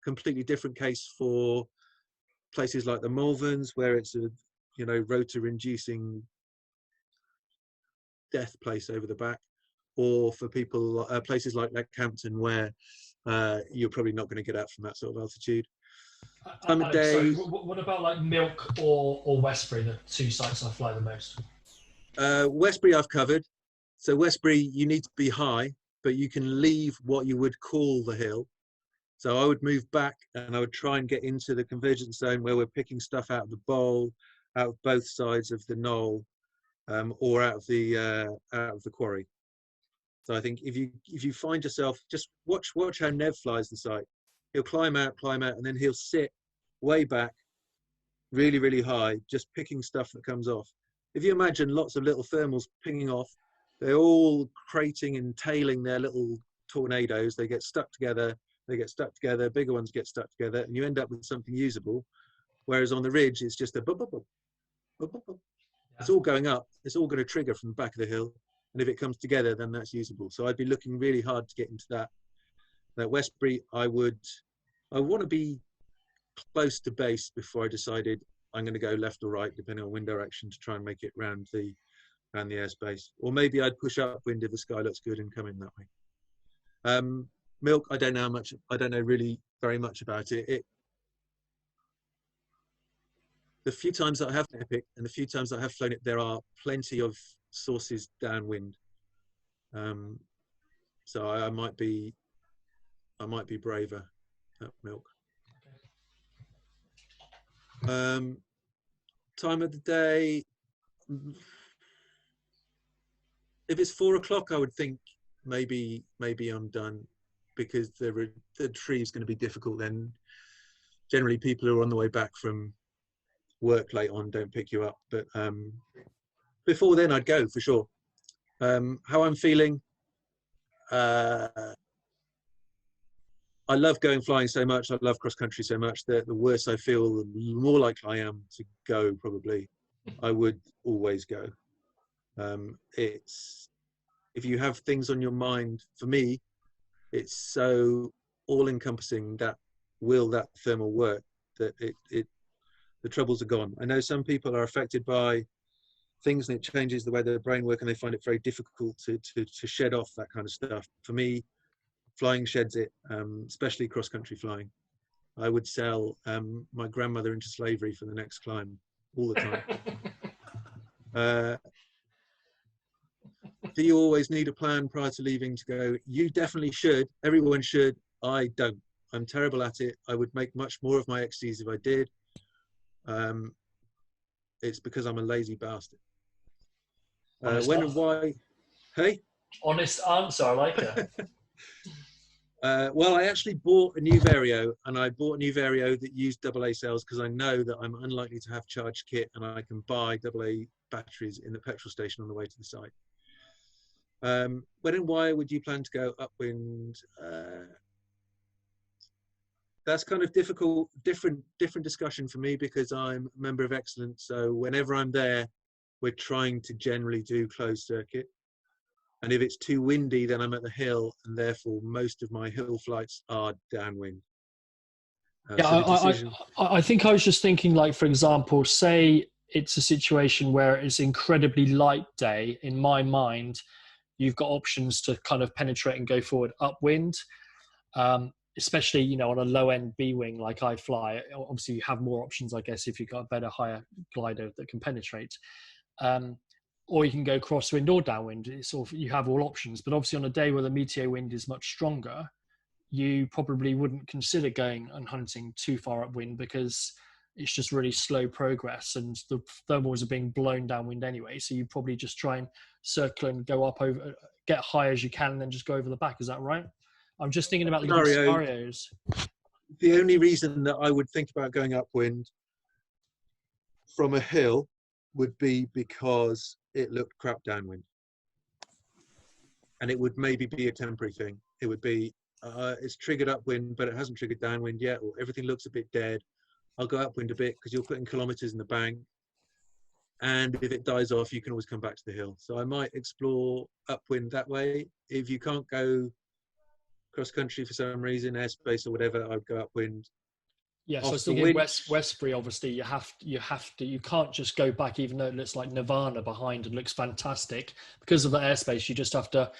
Completely different case for places like the Malverns, where it's a, you know, rotor-inducing death place over the back, or for people, places like Leckhampton, where you're probably not going to get out from that sort of altitude. Time of day. Sorry, what about like Milk or Westbury, the two sites I fly the most? Westbury I've covered. So Westbury, you need to be high, but you can leave what you would call the hill. So I would move back and I would try and get into the convergence zone where we're picking stuff out of the bowl, out of both sides of the knoll, or out of the quarry. So I think if you find yourself, just watch how Nev flies the site. He'll climb out, and then he'll sit way back, really, really high, just picking stuff that comes off. If you imagine lots of little thermals pinging off, they're all crating and tailing their little tornadoes. They get stuck together, bigger ones get stuck together, and you end up with something usable. Whereas on the ridge, it's just a bub, bub, bub, bub, bub, bub. It's all going up. It's all going to trigger from the back of the hill. And if it comes together, then that's usable. So I'd be looking really hard to get into that. That Westbury, I want to be close to base before I decided I'm going to go left or right, depending on wind direction, to try and make it round the airspace. Or maybe I'd push upwind if the sky looks good and come in that way. Milk, I don't know much. I don't know really very much about it. The few times that I have Epic and the few times that I have flown it, there are plenty of sources downwind. So I might be braver at Milk. Time of the day, if it's 4 o'clock, I would think maybe I'm done, because the tree is going to be difficult then. Generally, people who are on the way back from work late on don't pick you up, but before then I'd go for sure. How I'm feeling, I love going flying so much. I love cross country so much that the worse I feel, the more likely I am to go. Probably I would always go. It's, if you have things on your mind, for me it's so all-encompassing, that thermal work, that the troubles are gone. I know some people are affected by things and it changes the way their brain work, and they find it very difficult to shed off that kind of stuff. For me, flying sheds it, especially cross-country flying. I would sell my grandmother into slavery for the next climb all the time. Do you always need a plan prior to leaving to go? You definitely should. Everyone should. I don't. I'm terrible at it. I would make much more of my XCs if I did. It's because I'm a lazy bastard. When and why? Hey? Honest answer, I like it. Well, I actually bought a new Vario, and I bought a new Vario that used AA cells because I know that I'm unlikely to have charged kit, and I can buy AA batteries in the petrol station on the way to the site. When and why would you plan to go upwind? That's kind of difficult, different discussion for me, because I'm a member of Excellence. So whenever I'm there, we're trying to generally do closed circuit. And if it's too windy, then I'm at the hill, and therefore most of my hill flights are downwind. I think I was just thinking, like, for example, say it's a situation where it's incredibly light day. In my mind, you've got options to kind of penetrate and go forward upwind, especially, you know, on a low end B wing like I fly. Obviously, you have more options, I guess, if you've got a better, higher glider that can penetrate. Or you can go crosswind or downwind. It's sort of, you have all options. But obviously, on a day where the meteor wind is much stronger, you probably wouldn't consider going and hunting too far upwind, because it's just really slow progress, and the thermals are being blown downwind anyway. So you probably just try and circle and go up over, get high as you can, and then just go over the back. Is that right? I'm just thinking about the scenarios. The only reason that I would think about going upwind from a hill would be because it looked crap downwind, and it would maybe be a temporary thing. It would be it's triggered upwind, but it hasn't triggered downwind yet, or everything looks a bit dead. I'll go upwind a bit because you're putting kilometers in the bank, and if it dies off, you can always come back to the hill. So I might explore upwind that way. If you can't go cross country for some reason, airspace or whatever, I'd go upwind. Yeah, so I was thinking Westbury, obviously, you can't just go back, even though it looks like Nirvana behind and looks fantastic. Because of the airspace, you just have to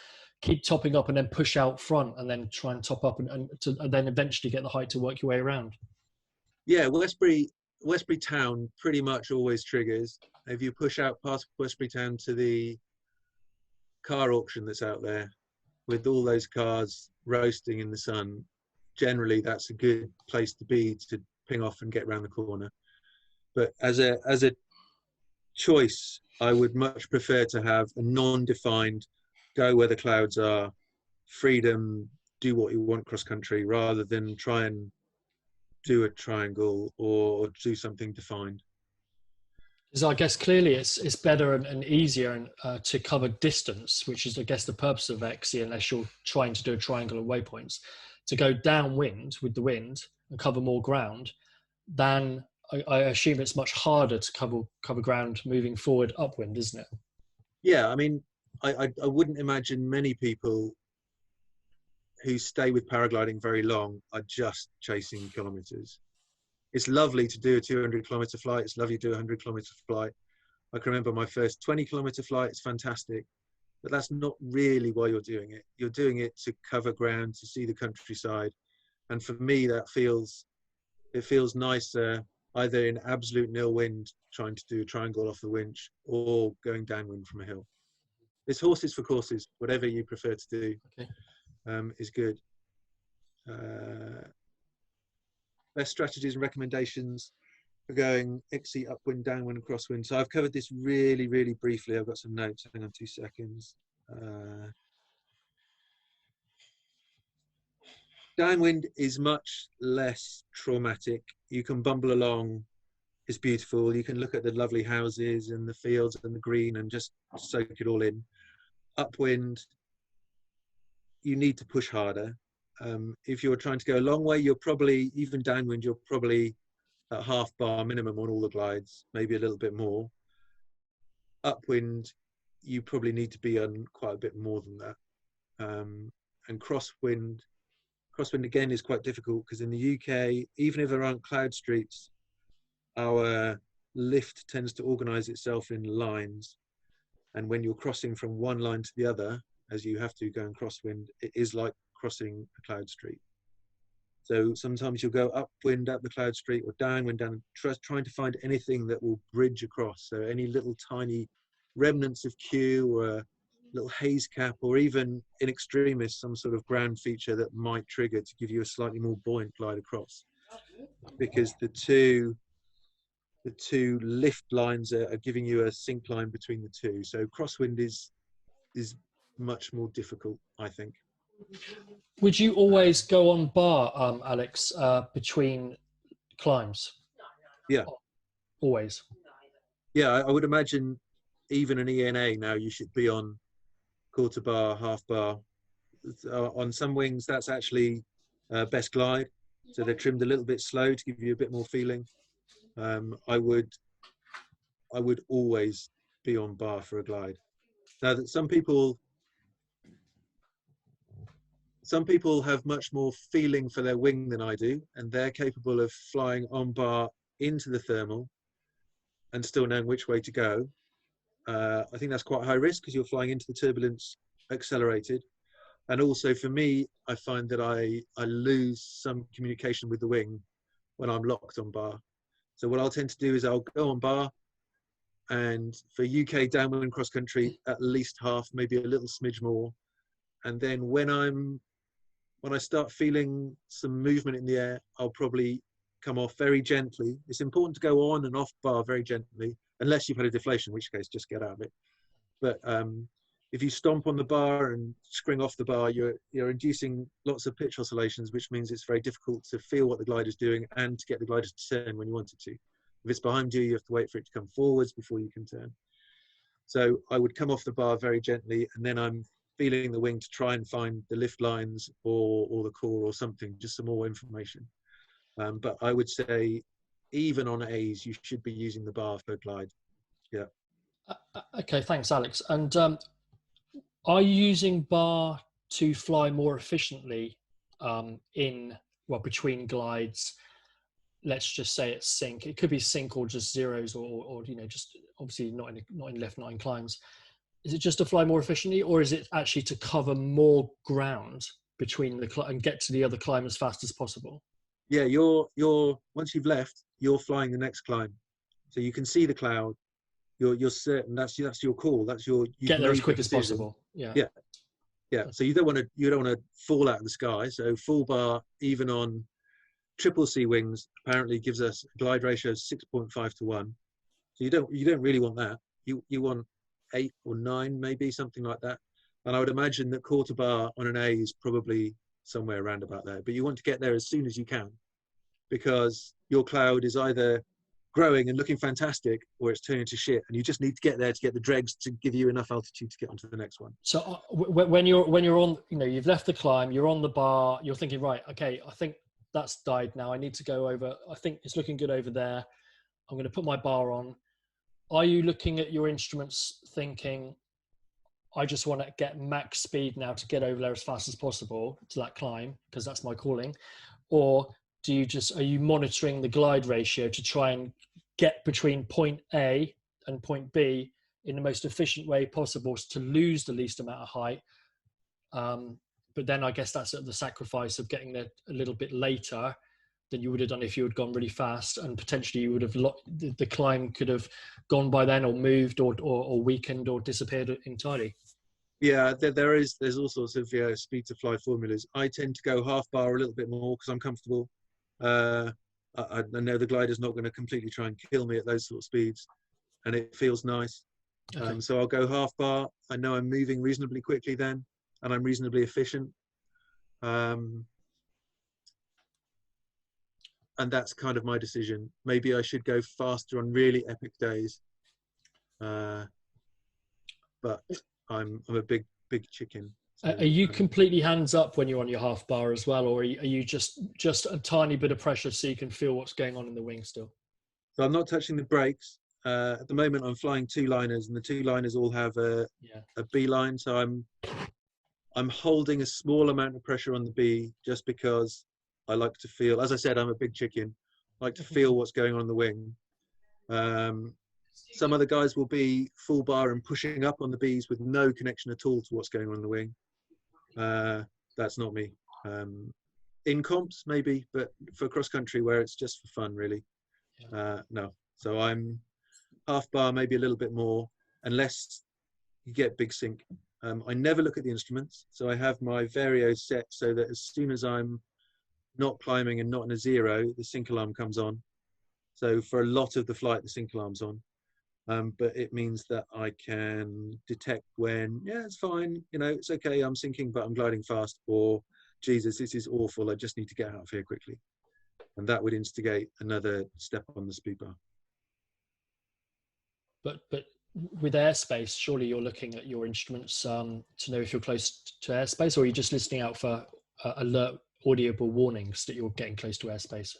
keep topping up and then push out front, and then try and top up and then eventually get the height to work your way around. Yeah, Westbury town pretty much always triggers. If you push out past Westbury town to the car auction that's out there, with all those cars roasting in the sun, generally that's a good place to be, to ping off and get around the corner. But as a choice, I would much prefer to have a non-defined, go where the clouds are, freedom, do what you want cross country, rather than try and do a triangle or do something defined. So I guess clearly it's better and easier to cover distance, which is, I guess, the purpose of XC, unless you're trying to do a triangle of waypoints, to go downwind with the wind and cover more ground than I assume it's much harder to cover ground moving forward upwind, isn't it? Yeah, I mean, I wouldn't imagine many people who stay with paragliding very long are just chasing kilometers. It's lovely to do a 200-kilometer flight. It's lovely to do a 100-kilometer flight. I can remember my first 20-kilometer flight. It's fantastic. But that's not really why you're doing it. You're doing it to cover ground, to see the countryside. And for me, it feels nicer either in absolute nil wind, trying to do a triangle off the winch, or going downwind from a hill. It's horses for courses. Whatever you prefer to do is good. Best strategies and recommendations for going XC upwind, downwind, and crosswind. So I've covered this really, really briefly. I've got some notes. Hang on 2 seconds. Downwind is much less traumatic. You can bumble along. It's beautiful. You can look at the lovely houses and the fields and the green and just soak it all in. Upwind, you need to push harder. If you're trying to go a long way, you're probably, even downwind, you're probably at half bar minimum on all the glides, maybe a little bit more. Upwind, you probably need to be on quite a bit more than that. And crosswind again is quite difficult because in the UK, even if there aren't cloud streets, our lift tends to organize itself in lines. And when you're crossing from one line to the other, as you have to go in crosswind, it is like crossing a cloud street. So sometimes you'll go upwind up the cloud street or downwind down, trying to find anything that will bridge across. So any little tiny remnants of queue or a little haze cap, or even in extremis, some sort of ground feature that might trigger to give you a slightly more buoyant glide across. Because the two lift lines are giving you a sink line between the two. So crosswind is much more difficult, I think. Would you always go on bar, Alex, between climbs? Yeah. Always? Yeah, I would imagine even an ENA now, you should be on quarter bar, half bar. On some wings, that's actually best glide. So they're trimmed a little bit slow to give you a bit more feeling. I would always be on bar for a glide. Now that some people have much more feeling for their wing than I do, and they're capable of flying on bar into the thermal and still knowing which way to go. I think that's quite high risk because you're flying into the turbulence accelerated. And also for me, I find that I lose some communication with the wing when I'm locked on bar. So what I'll tend to do is I'll go on bar, and for UK downwind cross country, at least half, maybe a little smidge more. And then when I start feeling some movement in the air, I'll probably come off very gently. It's important to go on and off bar very gently, unless you've had a deflation, in which case just get out of it. But if you stomp on the bar and spring off the bar, you're inducing lots of pitch oscillations, which means it's very difficult to feel what the glider's doing and to get the glider to turn when you want it to. If it's behind you, you have to wait for it to come forwards before you can turn. So I would come off the bar very gently, and then I'm feeling the wing to try and find the lift lines or the core or something, just some more information. But I would say even on A's, you should be using the bar for glide. Yeah. Okay, thanks, Alex. And are you using bar to fly more efficiently between glides? Let's just say it's sync. It could be sync or just zeros, or just obviously not in left, not in climbs. Is it just to fly more efficiently, or is it actually to cover more ground between and get to the other climb as fast as possible? Yeah, you're once you've left, you're flying the next climb, so you can see the cloud. You're certain that's your call. That's you get there as quick as possible. Yeah. So you don't want to fall out of the sky. So full bar, even on triple C wings, apparently gives us a glide ratio of 6.5 to 1. So you don't really want that. You want 8 or 9, maybe something like that. And I would imagine that quarter bar on an A is probably somewhere around about there. But you want to get there as soon as you can, because your cloud is either growing and looking fantastic, or it's turning to shit, and you just need to get there to get the dregs to give you enough altitude to get onto the next one. So when you're on, you've left the climb, you're on the bar, you're thinking, right, okay, I think that's died now. I need to go over. I think it's looking good over there. I'm going to put my bar on. Are you looking at your instruments thinking, I just want to get max speed now to get over there as fast as possible to that climb, because that's my calling? Or are you monitoring the glide ratio to try and get between point A and point B in the most efficient way possible to lose the least amount of height? But then I guess that's at the sacrifice of getting there a little bit later than you would have done if you had gone really fast, and potentially you would have the climb could have gone by then, or moved, or weakened, or disappeared entirely. Yeah, there's all sorts of speed to fly formulas. I tend to go half bar a little bit more because I'm comfortable. I know the glider's not going to completely try and kill me at those sort of speeds, and it feels nice. Okay. So I'll go half bar. I know I'm moving reasonably quickly then, and I'm reasonably efficient. And that's kind of my decision. Maybe I should go faster on really epic days, but I'm a big chicken. So, are you completely hands up when you're on your half bar as well, or are you just a tiny bit of pressure so you can feel what's going on in the wing still? So I'm not touching the brakes. At the moment, I'm flying 2 liners, and the 2 liners all have a B line. So I'm holding a small amount of pressure on the B just because I like to feel. As I said, I'm a big chicken. I like to feel what's going on in the wing. Some other guys will be full bar and pushing up on the Bs with no connection at all to what's going on in the wing. That's not me. In comps, maybe, but for cross country where it's just for fun, really, no. So I'm half bar, maybe a little bit more, unless you get big sync. I never look at the instruments, so I have my vario set so that as soon as I'm not climbing and not in a zero, the sync alarm comes on. So for a lot of the flight, the sync alarm's on. But it means that I can detect when, it's fine, it's okay, I'm sinking, but I'm gliding fast, or Jesus, this is awful, I just need to get out of here quickly. And that would instigate another step on the speed bar. But with airspace, surely you're looking at your instruments to know if you're close to airspace, or are you just listening out for alert audible warnings that you're getting close to airspace?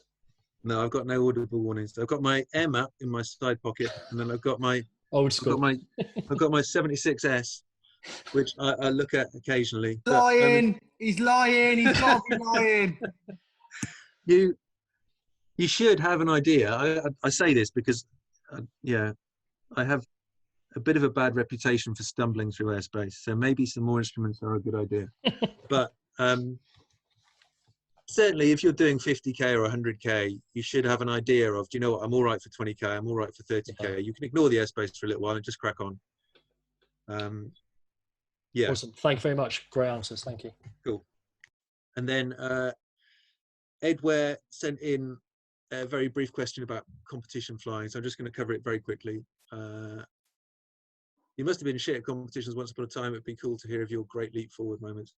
No, I've got no audible warnings. I've got my air map in my side pocket, and then I've got my old school. I've got my 76S, which I look at occasionally. Lying! He's lying! He's fucking lying! You should have an idea. I say this because, I have a bit of a bad reputation for stumbling through airspace. So maybe some more instruments are a good idea. But certainly, if you're doing 50K or 100K, you should have an idea of, do you know what, I'm all right for 20K, I'm all right for 30K. Yeah. You can ignore the airspace for a little while and just crack on. Awesome. Thank you very much. Great answers. Thank you. Cool. And then Ed Ware sent in a very brief question about competition flying. So I'm just going to cover it very quickly. You must have been shit at competitions once upon a time. It'd be cool to hear of your great leap forward moments.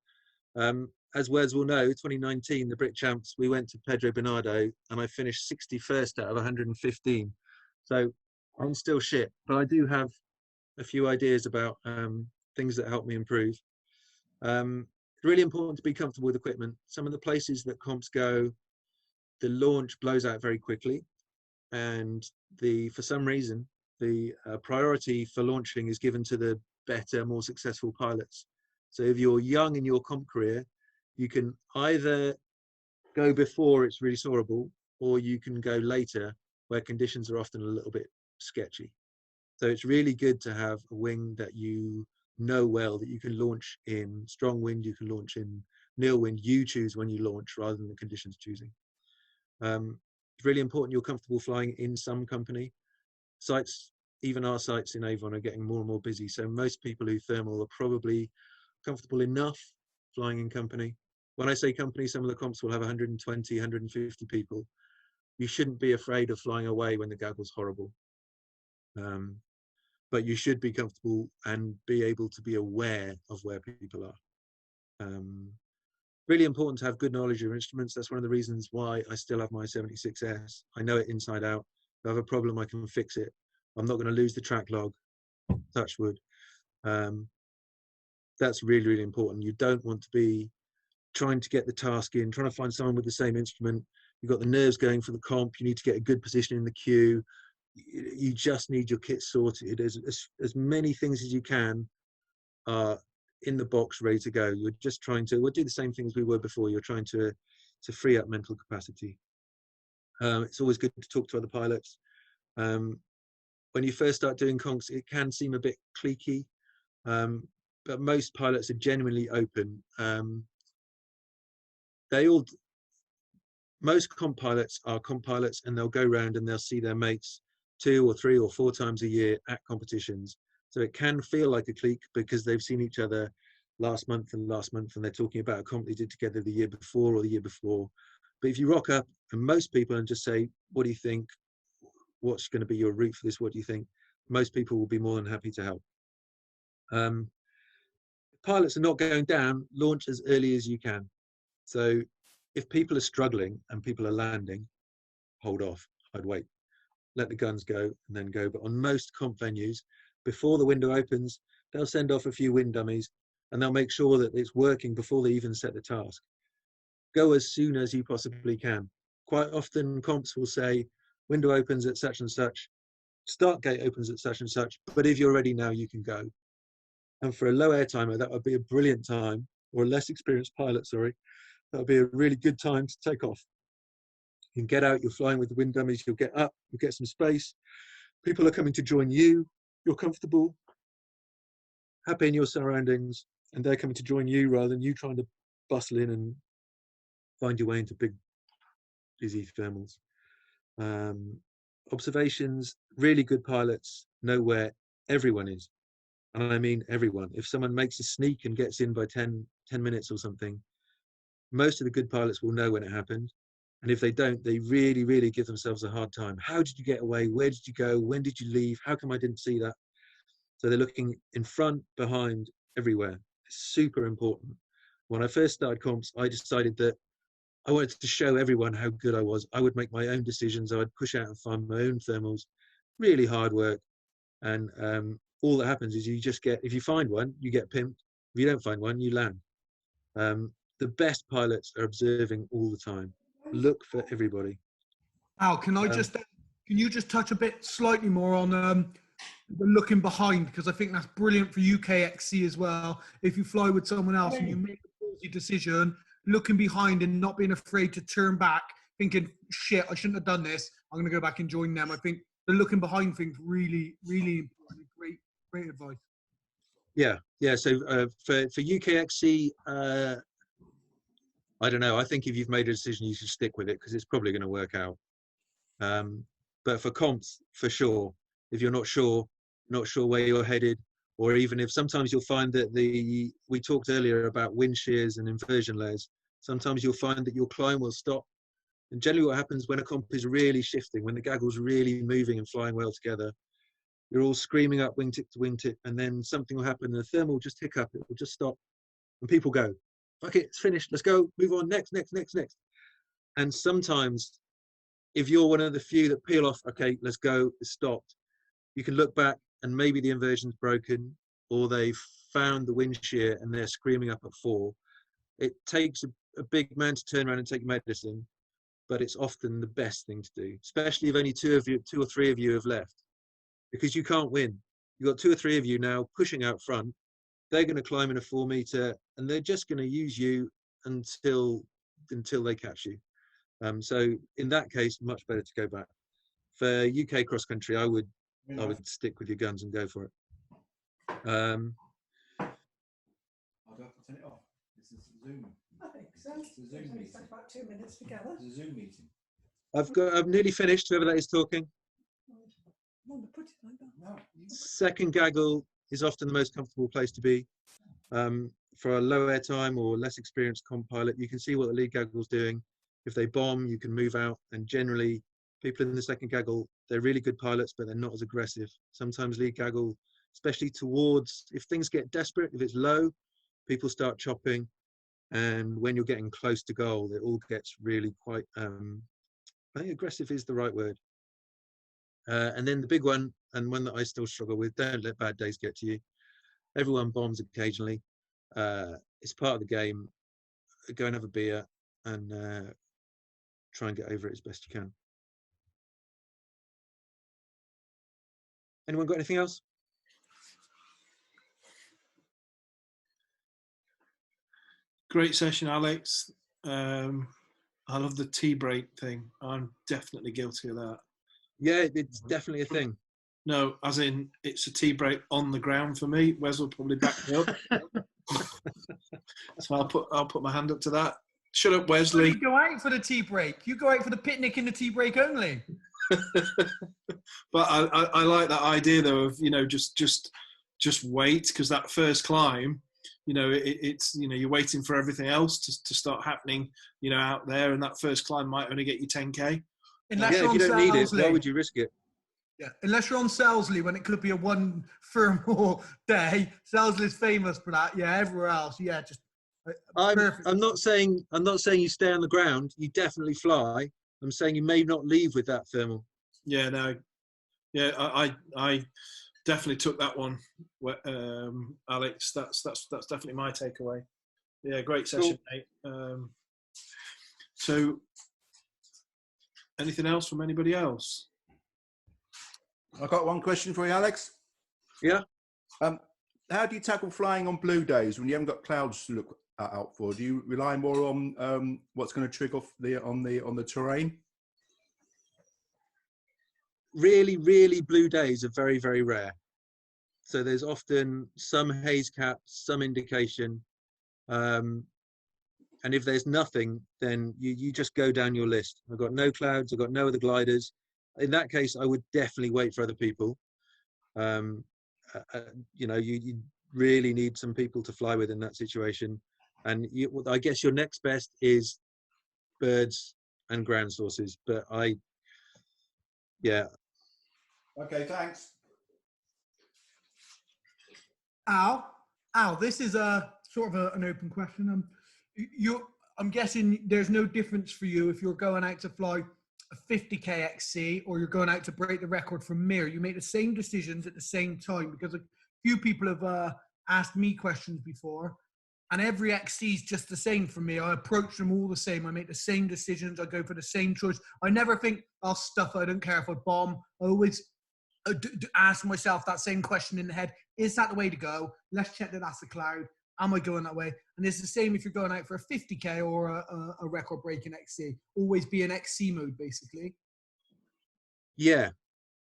As Wes will know, 2019, the Brit Champs, we went to Pedro Bernardo and I finished 61st out of 115. So I'm still shit, but I do have a few ideas about things that help me improve. It's really important to be comfortable with equipment. Some of the places that comps go, the launch blows out very quickly. And for some reason, the priority for launching is given to the better, more successful pilots. So if you're young in your comp career, you can either go before it's really soarable, or you can go later where conditions are often a little bit sketchy. So it's really good to have a wing that you know well, that you can launch in strong wind, you can launch in nil wind. You choose when you launch rather than the conditions choosing. It's really important you're comfortable flying in some company. Sites, even our sites in Avon, are getting more and more busy. So most people who thermal are probably comfortable enough flying in company. When I say company, some of the comps will have 120, 150 people. You shouldn't be afraid of flying away when the gaggle's horrible. But you should be comfortable and be able to be aware of where people are. Really important to have good knowledge of your instruments. That's one of the reasons why I still have my 76S. I know it inside out. If I have a problem, I can fix it. I'm not going to lose the track log, touch wood. That's really, really important. You don't want to be trying to get the task in, trying to find someone with the same instrument. You've got the nerves going for the comp. You need to get a good position in the queue. you just need your kit sorted. As many things as you can are in the box, ready to go. You're just trying to, we'll do the same things we were before. You're trying to free up mental capacity. It's always good to talk to other pilots. When you first start doing conks, it can seem a bit cliquey, but most pilots are genuinely open. Most comp pilots are comp pilots, and they'll go around and they'll see their mates 2 or 3 or 4 times a year at competitions. So it can feel like a clique because they've seen each other last month, and they're talking about a comp they did together the year before or the year before. But if you rock up and most people and just say, what do you think? What's going to be your route for this? What do you think? Most people will be more than happy to help. Pilots are not going down, launch as early as you can. So if people are struggling and people are landing, hold off. I'd wait. Let the guns go and then go. But on most comp venues, before the window opens, they'll send off a few wind dummies and they'll make sure that it's working before they even set the task. Go as soon as you possibly can. Quite often comps will say, window opens at such and such, start gate opens at such and such, but if you're ready now, you can go. And for a low air timer, that would be a brilliant time, or a less experienced pilot, sorry, that would be a really good time to take off. You can get out, you're flying with the wind dummies, you'll get up, you'll get some space. People are coming to join you, you're comfortable, happy in your surroundings, and they're coming to join you rather than you trying to bustle in and find your way into big, busy thermals. Observations, really good pilots know where everyone is. And I mean everyone. If someone makes a sneak and gets in by 10 minutes or something, most of the good pilots will know when it happened. And if they don't, they really, really give themselves a hard time. How did you get away? Where did you go? When did you leave? How come I didn't see that? So they're looking in front, behind, everywhere. It's super important. When I first started comps, I decided that I wanted to show everyone how good I was. I would make my own decisions. I would push out and find my own thermals. Really hard work. And all that happens is you just get, if you find one, you get pimped. If you don't find one, you land. The best pilots are observing all the time. Look for everybody. Al, can you just touch a bit slightly more on the looking behind? Because I think that's brilliant for UKXC as well. If you fly with someone else and you make a ballsy decision, looking behind and not being afraid to turn back, thinking, shit, I shouldn't have done this. I'm going to go back and join them. I think the looking behind thing's really, really important. Great advice. Yeah. So for UKXC, I don't know. I think if you've made a decision, you should stick with it because it's probably going to work out. But for comps, for sure, if you're not sure where you're headed, or even if sometimes you'll find that we talked earlier about wind shears and inversion layers. Sometimes you'll find that your climb will stop. And generally what happens when a comp is really shifting, when the gaggle's really moving and flying well together, you're all screaming up wingtip to wingtip, and then something will happen and the thermal will just hiccup, it will just stop, and people go, okay, it's finished, let's go, move on, next. And sometimes, if you're one of the few that peel off, okay, let's go, it's stopped, you can look back and maybe the inversion's broken, or they've found the wind shear and they're screaming up at 4. It takes a big man to turn around and take medicine, but it's often the best thing to do, especially if only 2 or 3 of you have left, because you can't win. You've got 2 or 3 of you now pushing out front. They're going to climb in a 4 meter and they're just going to use you until they catch you. So in that case, much better to go back. For UK cross country, I would stick with your guns and go for it. I'll have to turn it off. This is Zoom. I think so. It's a Zoom meeting. Take about 2 minutes together. It's a Zoom meeting. I've nearly finished, whoever that is talking. I want to put it like that. No. Second gaggle is often the most comfortable place to be. For a low air time or less experienced comp pilot, you can see what the lead gaggle's doing. If they bomb, you can move out, and generally people in the second gaggle, they're really good pilots, but they're not as aggressive. Sometimes lead gaggle, especially towards, if things get desperate, if it's low, people start chopping, and when you're getting close to goal, it all gets really quite, I think aggressive is the right word. And then the big one, and one that I still struggle with, don't let bad days get to you. Everyone bombs occasionally. It's part of the game. Go and have a beer and try and get over it as best you can. Anyone got anything else? Great session, Alex. I love the tea break thing. I'm definitely guilty of that. Yeah, it's definitely a thing. No, as in it's a tea break on the ground for me. Wes will probably back me up. So I'll put my hand up to that. Shut up, Wesley. You go out for the tea break. You go out for the picnic in the tea break only. But I like that idea though of, you know, just wait, because that first climb, you know, it's, you know, you're waiting for everything else to start happening, you know, out there, and that first climb might only get you 10k. Unless Yeah, you're if you on don't need it, Selsley. why would you risk it? Yeah, unless you're on Selsley when it could be a one Furmore day. Selsley's famous for that. Yeah, everywhere else, yeah, just perfect. I'm not saying you stay on the ground. You definitely fly. I'm saying you may not leave with that thermal. Yeah, no, yeah, I definitely took that one, Alex. That's definitely my takeaway. Yeah, great session, mate. So, anything else from anybody else? I've got one question for you, Alex. Yeah. How do you tackle flying on blue days when you haven't got clouds to look out for? Do you rely more on what's going to trigger off on the terrain? Really, really blue days are very, very rare. So there's often some haze cap, some indication. And if there's nothing, then you just go down your list. I've got no clouds, I've got no other gliders. In that case, I would definitely wait for other people. You know, you really need some people to fly with in that situation. And I guess your next best is birds and ground sources. But yeah. Okay, thanks. Al, this is a sort of an open question. I'm guessing there's no difference for you if you're going out to fly a 50k XC or you're going out to break the record from Mir. You make the same decisions at the same time, because a few people have asked me questions before, and every XC is just the same for me. I approach them all the same. I make the same decisions. I go for the same choice. I never think, I'll stuff it. I don't care if I bomb. I always ask myself that same question in the head. Is that the way to go? Let's check that that's the cloud. Am I going that way? And it's the same if you're going out for a 50k or a record-breaking XC. Always be in XC mode, basically. Yeah.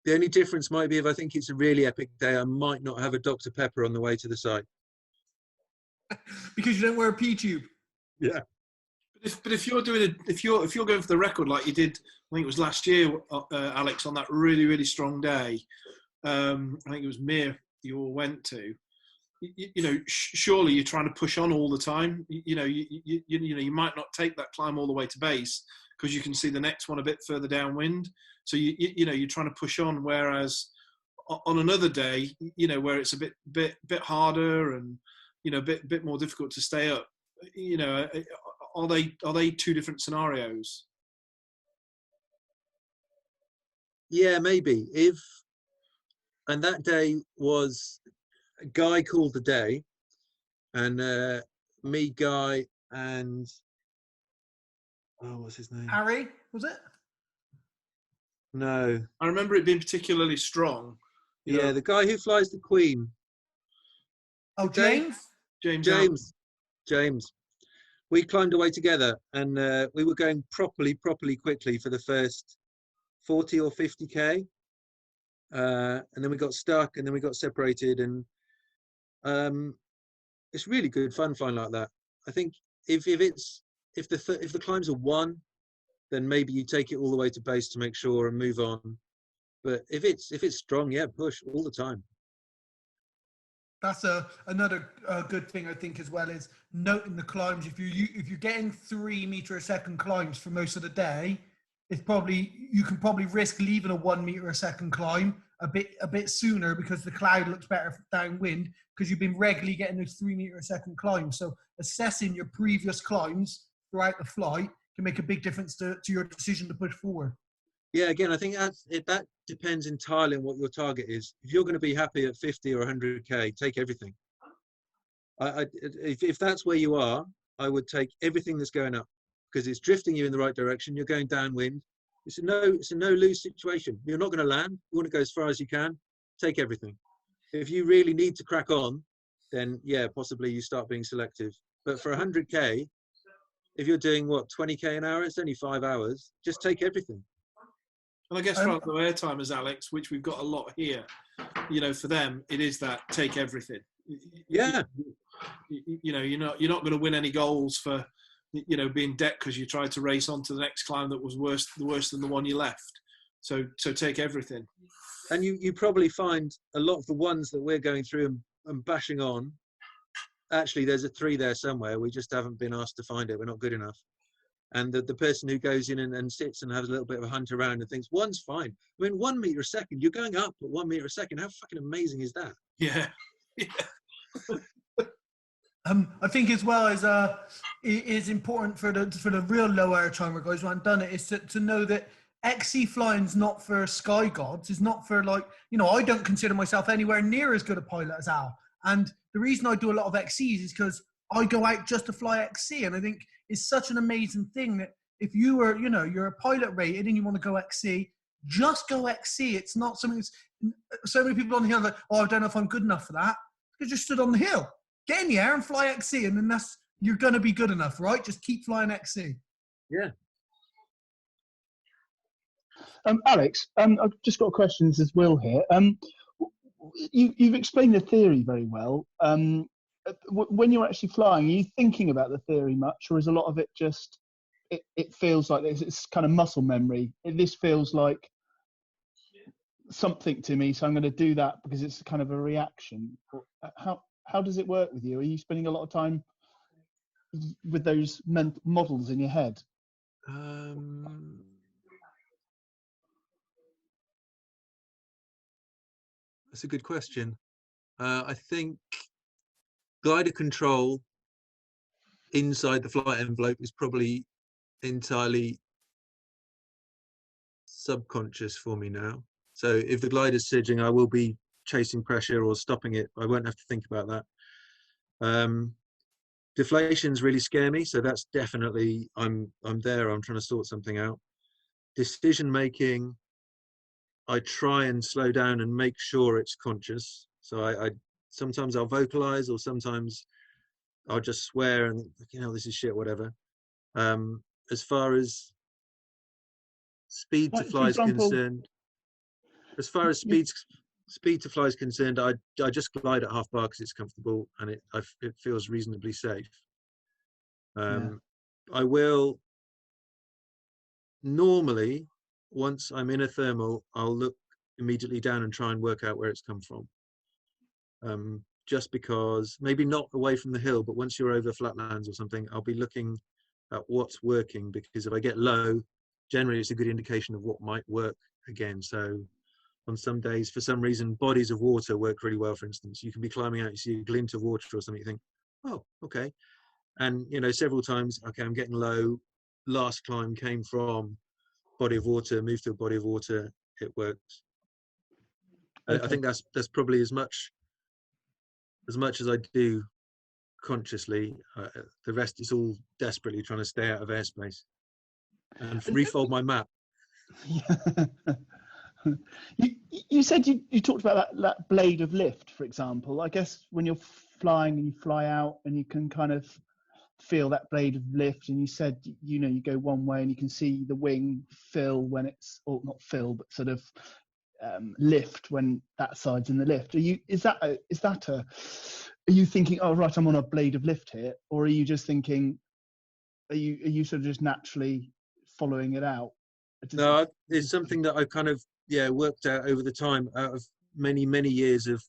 The only difference might be if I think it's a really epic day, I might not have a Dr. Pepper on the way to the site. Because you don't wear a P-tube. Yeah. But if you're doing if you're going for the record like you did, I think it was last year, Alex, on that really, really strong day, I think it was Mir you all went to. You know, surely you're trying to push on all the time. You know, you might not take that climb all the way to base because you can see the next one a bit further downwind. So you know, you're trying to push on. Whereas on another day, you know, where it's a bit harder and, you know, a bit more difficult to stay up. You know, are they two different scenarios? Yeah, maybe. And that day was Guy called the day, and me, Guy, and what's his name? Harry, was it? No. I remember it being particularly strong. Yeah, the guy who flies the Queen. Oh, James? James. We climbed away together, and we were going properly quickly for the first 40 or 50k. And then we got stuck, and then we got separated, and it's really good fun flying like that. I think if the climbs are 1, then maybe you take it all the way to base to make sure and move on. But if it's strong, yeah, push all the time. That's another good thing, I think, as well, is noting the climbs. If you're getting 3 meter a second climbs for most of the day, you can probably risk leaving a 1 meter a second climb a bit sooner, because the cloud looks better downwind, because you've been regularly getting those 3 meter a second climbs. So assessing your previous climbs throughout the flight can make a big difference to your decision to push forward. Yeah, again, I think that depends entirely on what your target is. If you're going to be happy at 50 or 100k, take everything. If that's where you are, I would take everything that's going up, because it's drifting you in the right direction. You're going downwind. It's a no lose situation. You're not going to land. You want to go as far as you can. take everything. If you really need to crack on, then yeah, possibly you start being selective. But for 100K, if you're doing what, 20K an hour, it's only 5 hours, just take everything. And I guess for other airtimers, Alex, which we've got a lot here, you know, for them, it is that take everything. Yeah. You know, you're not going to win any goals for, you know, being decked because you tried to race on to the next climb that was worse than the one you left. So take everything. And you probably find a lot of the ones that we're going through and bashing on, actually there's a 3 there somewhere. We just haven't been asked to find it. We're not good enough. And the person who goes in and sits and has a little bit of a hunt around and thinks 1's fine. I mean, 1 meter a second, you're going up at 1 meter a second. How fucking amazing is that? Yeah. I think as well as it is important for the real low air timer guys who haven't done it is to know that XC flying's not for sky gods. It's not for, like, you know, I don't consider myself anywhere near as good a pilot as Al. And the reason I do a lot of XCs is because I go out just to fly XC. And I think it's such an amazing thing that if you were, you know, you're a pilot rated and you want to go XC, just go XC. It's not something that's, so many people on the hill are like, oh, I don't know if I'm good enough for that. Because you stood on the hill. Get in the air and fly XC, and then you're going to be good enough, right? Just keep flying XC. Yeah. Alex, I've just got questions as Will here. You've explained the theory very well. When you're actually flying, are you thinking about the theory much, or is a lot of it just, it feels like it's kind of muscle memory? This feels like something to me, so I'm going to do that because it's kind of a reaction. How does it work with you? Are you spending a lot of time with those models in your head? That's a good question. I think glider control inside the flight envelope is probably entirely subconscious for me now. So if the glider's surging, I will be chasing pressure or stopping it. I won't have to think about that. Deflations really scare me, so that's definitely, I'm there, I'm trying to sort something out. Decision making, I try and slow down and make sure it's conscious. So I sometimes I'll vocalize, or sometimes I'll just swear and, you know, this is shit, whatever. As far as speed to fly is concerned, as far as speed to fly is concerned, I just glide at half bar because it's comfortable and it feels reasonably safe. I will normally, once I'm in a thermal, I'll look immediately down and try and work out where it's come from. Just because, maybe not away from the hill, but once you're over flatlands or something, I'll be looking at what's working, because if I get low, generally it's a good indication of what might work again. So on some days, for some reason, bodies of water work really well. For instance, you can be climbing out, you see a glint of water or something, you think, oh, okay. And, you know, several times, okay, I'm getting low. Last climb came from body of water, moved to a body of water, it works. Okay. I think that's probably as much as I do consciously. The rest is all desperately trying to stay out of airspace and refold my map. You said you talked about that blade of lift, for example. I guess when you're flying and you fly out and you can kind of feel that blade of lift, and you said, you know, you go one way and you can see the wing fill when it's, or not fill, but sort of lift when that side's in the lift. Are you thinking, oh right, I'm on a blade of lift here, or are you just thinking, are you sort of just naturally following it out? No, it's something that I've kind of worked out over the time, out of many years of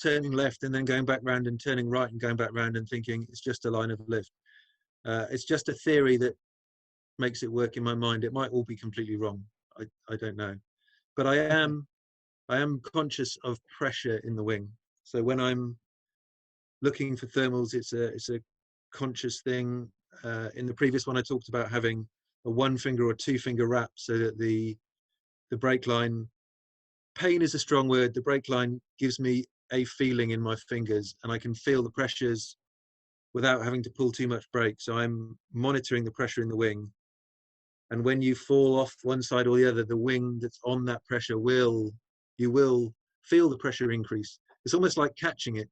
turning left and then going back round and turning right and going back round and thinking it's just a line of lift. It's just a theory that makes it work in my mind. It might all be completely wrong. I don't know, but I am conscious of pressure in the wing. So when I'm looking for thermals, it's a conscious thing. In the previous one, I talked about having a 1 finger or 2 finger wrap so that the brake line, pain is a strong word, the brake line gives me a feeling in my fingers and I can feel the pressures without having to pull too much brake. So I'm monitoring the pressure in the wing. And when you fall off one side or the other, the wing that's on that pressure you will feel the pressure increase. It's almost like catching it.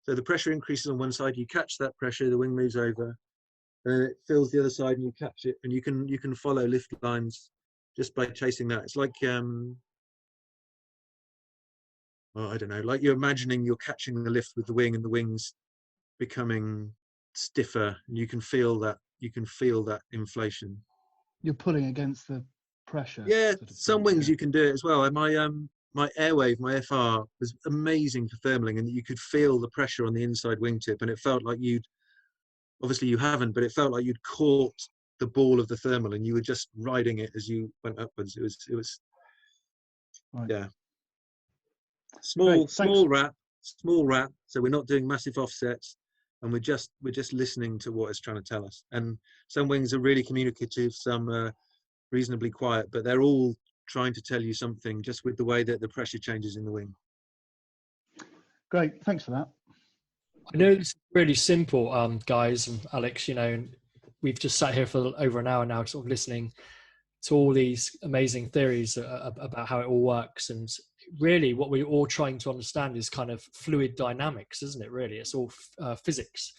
So the pressure increases on one side, you catch that pressure, the wing moves over, and it fills the other side and you catch it, and you can follow lift lines just by chasing that. It's like well, I don't know, like you're imagining you're catching the lift with the wing and the wings becoming stiffer, and you can feel that inflation. You're pulling against the pressure. Yeah, sort of some thing, wings yeah. you can do it as well. And my Airwave, my FR, was amazing for thermaling, and you could feel the pressure on the inside wingtip, and it felt like obviously you haven't, but it felt like you'd caught the ball of the thermal and you were just riding it as you went upwards. It was Right. yeah. Small Great, wrap. So we're not doing massive offsets, and we're just listening to what it's trying to tell us. And some wings are really communicative, some are reasonably quiet, but they're all trying to tell you something just with the way that the pressure changes in the wing. Great, thanks for that. I know it's really simple, guys and Alex, you know, and we've just sat here for over an hour now sort of listening to all these amazing theories about how it all works. And really what we're all trying to understand is kind of fluid dynamics, isn't it? Really, it's all physics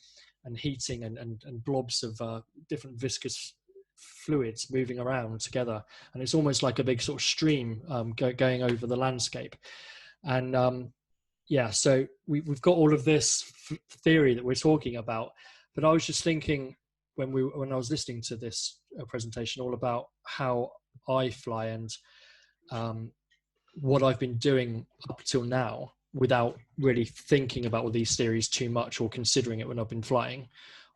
and heating and blobs of different viscous fluids moving around together. And it's almost like a big sort of stream going over the landscape. And yeah, so we've got all of this theory that we're talking about, but I was just thinking when I was listening to this presentation all about how I fly and what I've been doing up till now without really thinking about all these theories too much or considering it when I've been flying.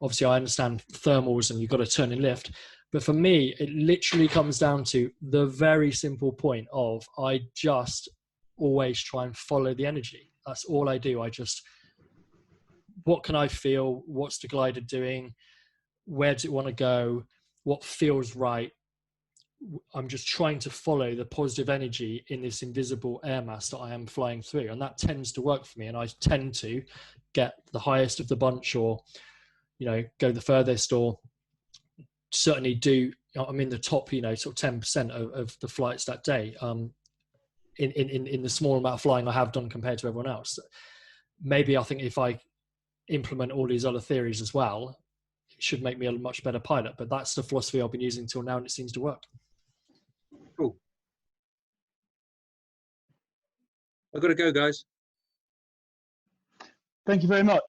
Obviously, I understand thermals and you've got to turn and lift, but for me, it literally comes down to the very simple point of I just always try and follow the energy. That's all I do. What can I feel? What's the glider doing? Where do you want to go? What feels right? I'm just trying to follow the positive energy in this invisible air mass that I am flying through. And that tends to work for me. And I tend to get the highest of the bunch, or, you know, go the furthest, or certainly I'm in the top, you know, sort of 10% of the flights that day. In the small amount of flying I have done compared to everyone else. Maybe I think if I implement all these other theories as well, it should make me a much better pilot. But that's the philosophy I've been using until now, and it seems to work. Cool. I've got to go, guys. Thank you very much.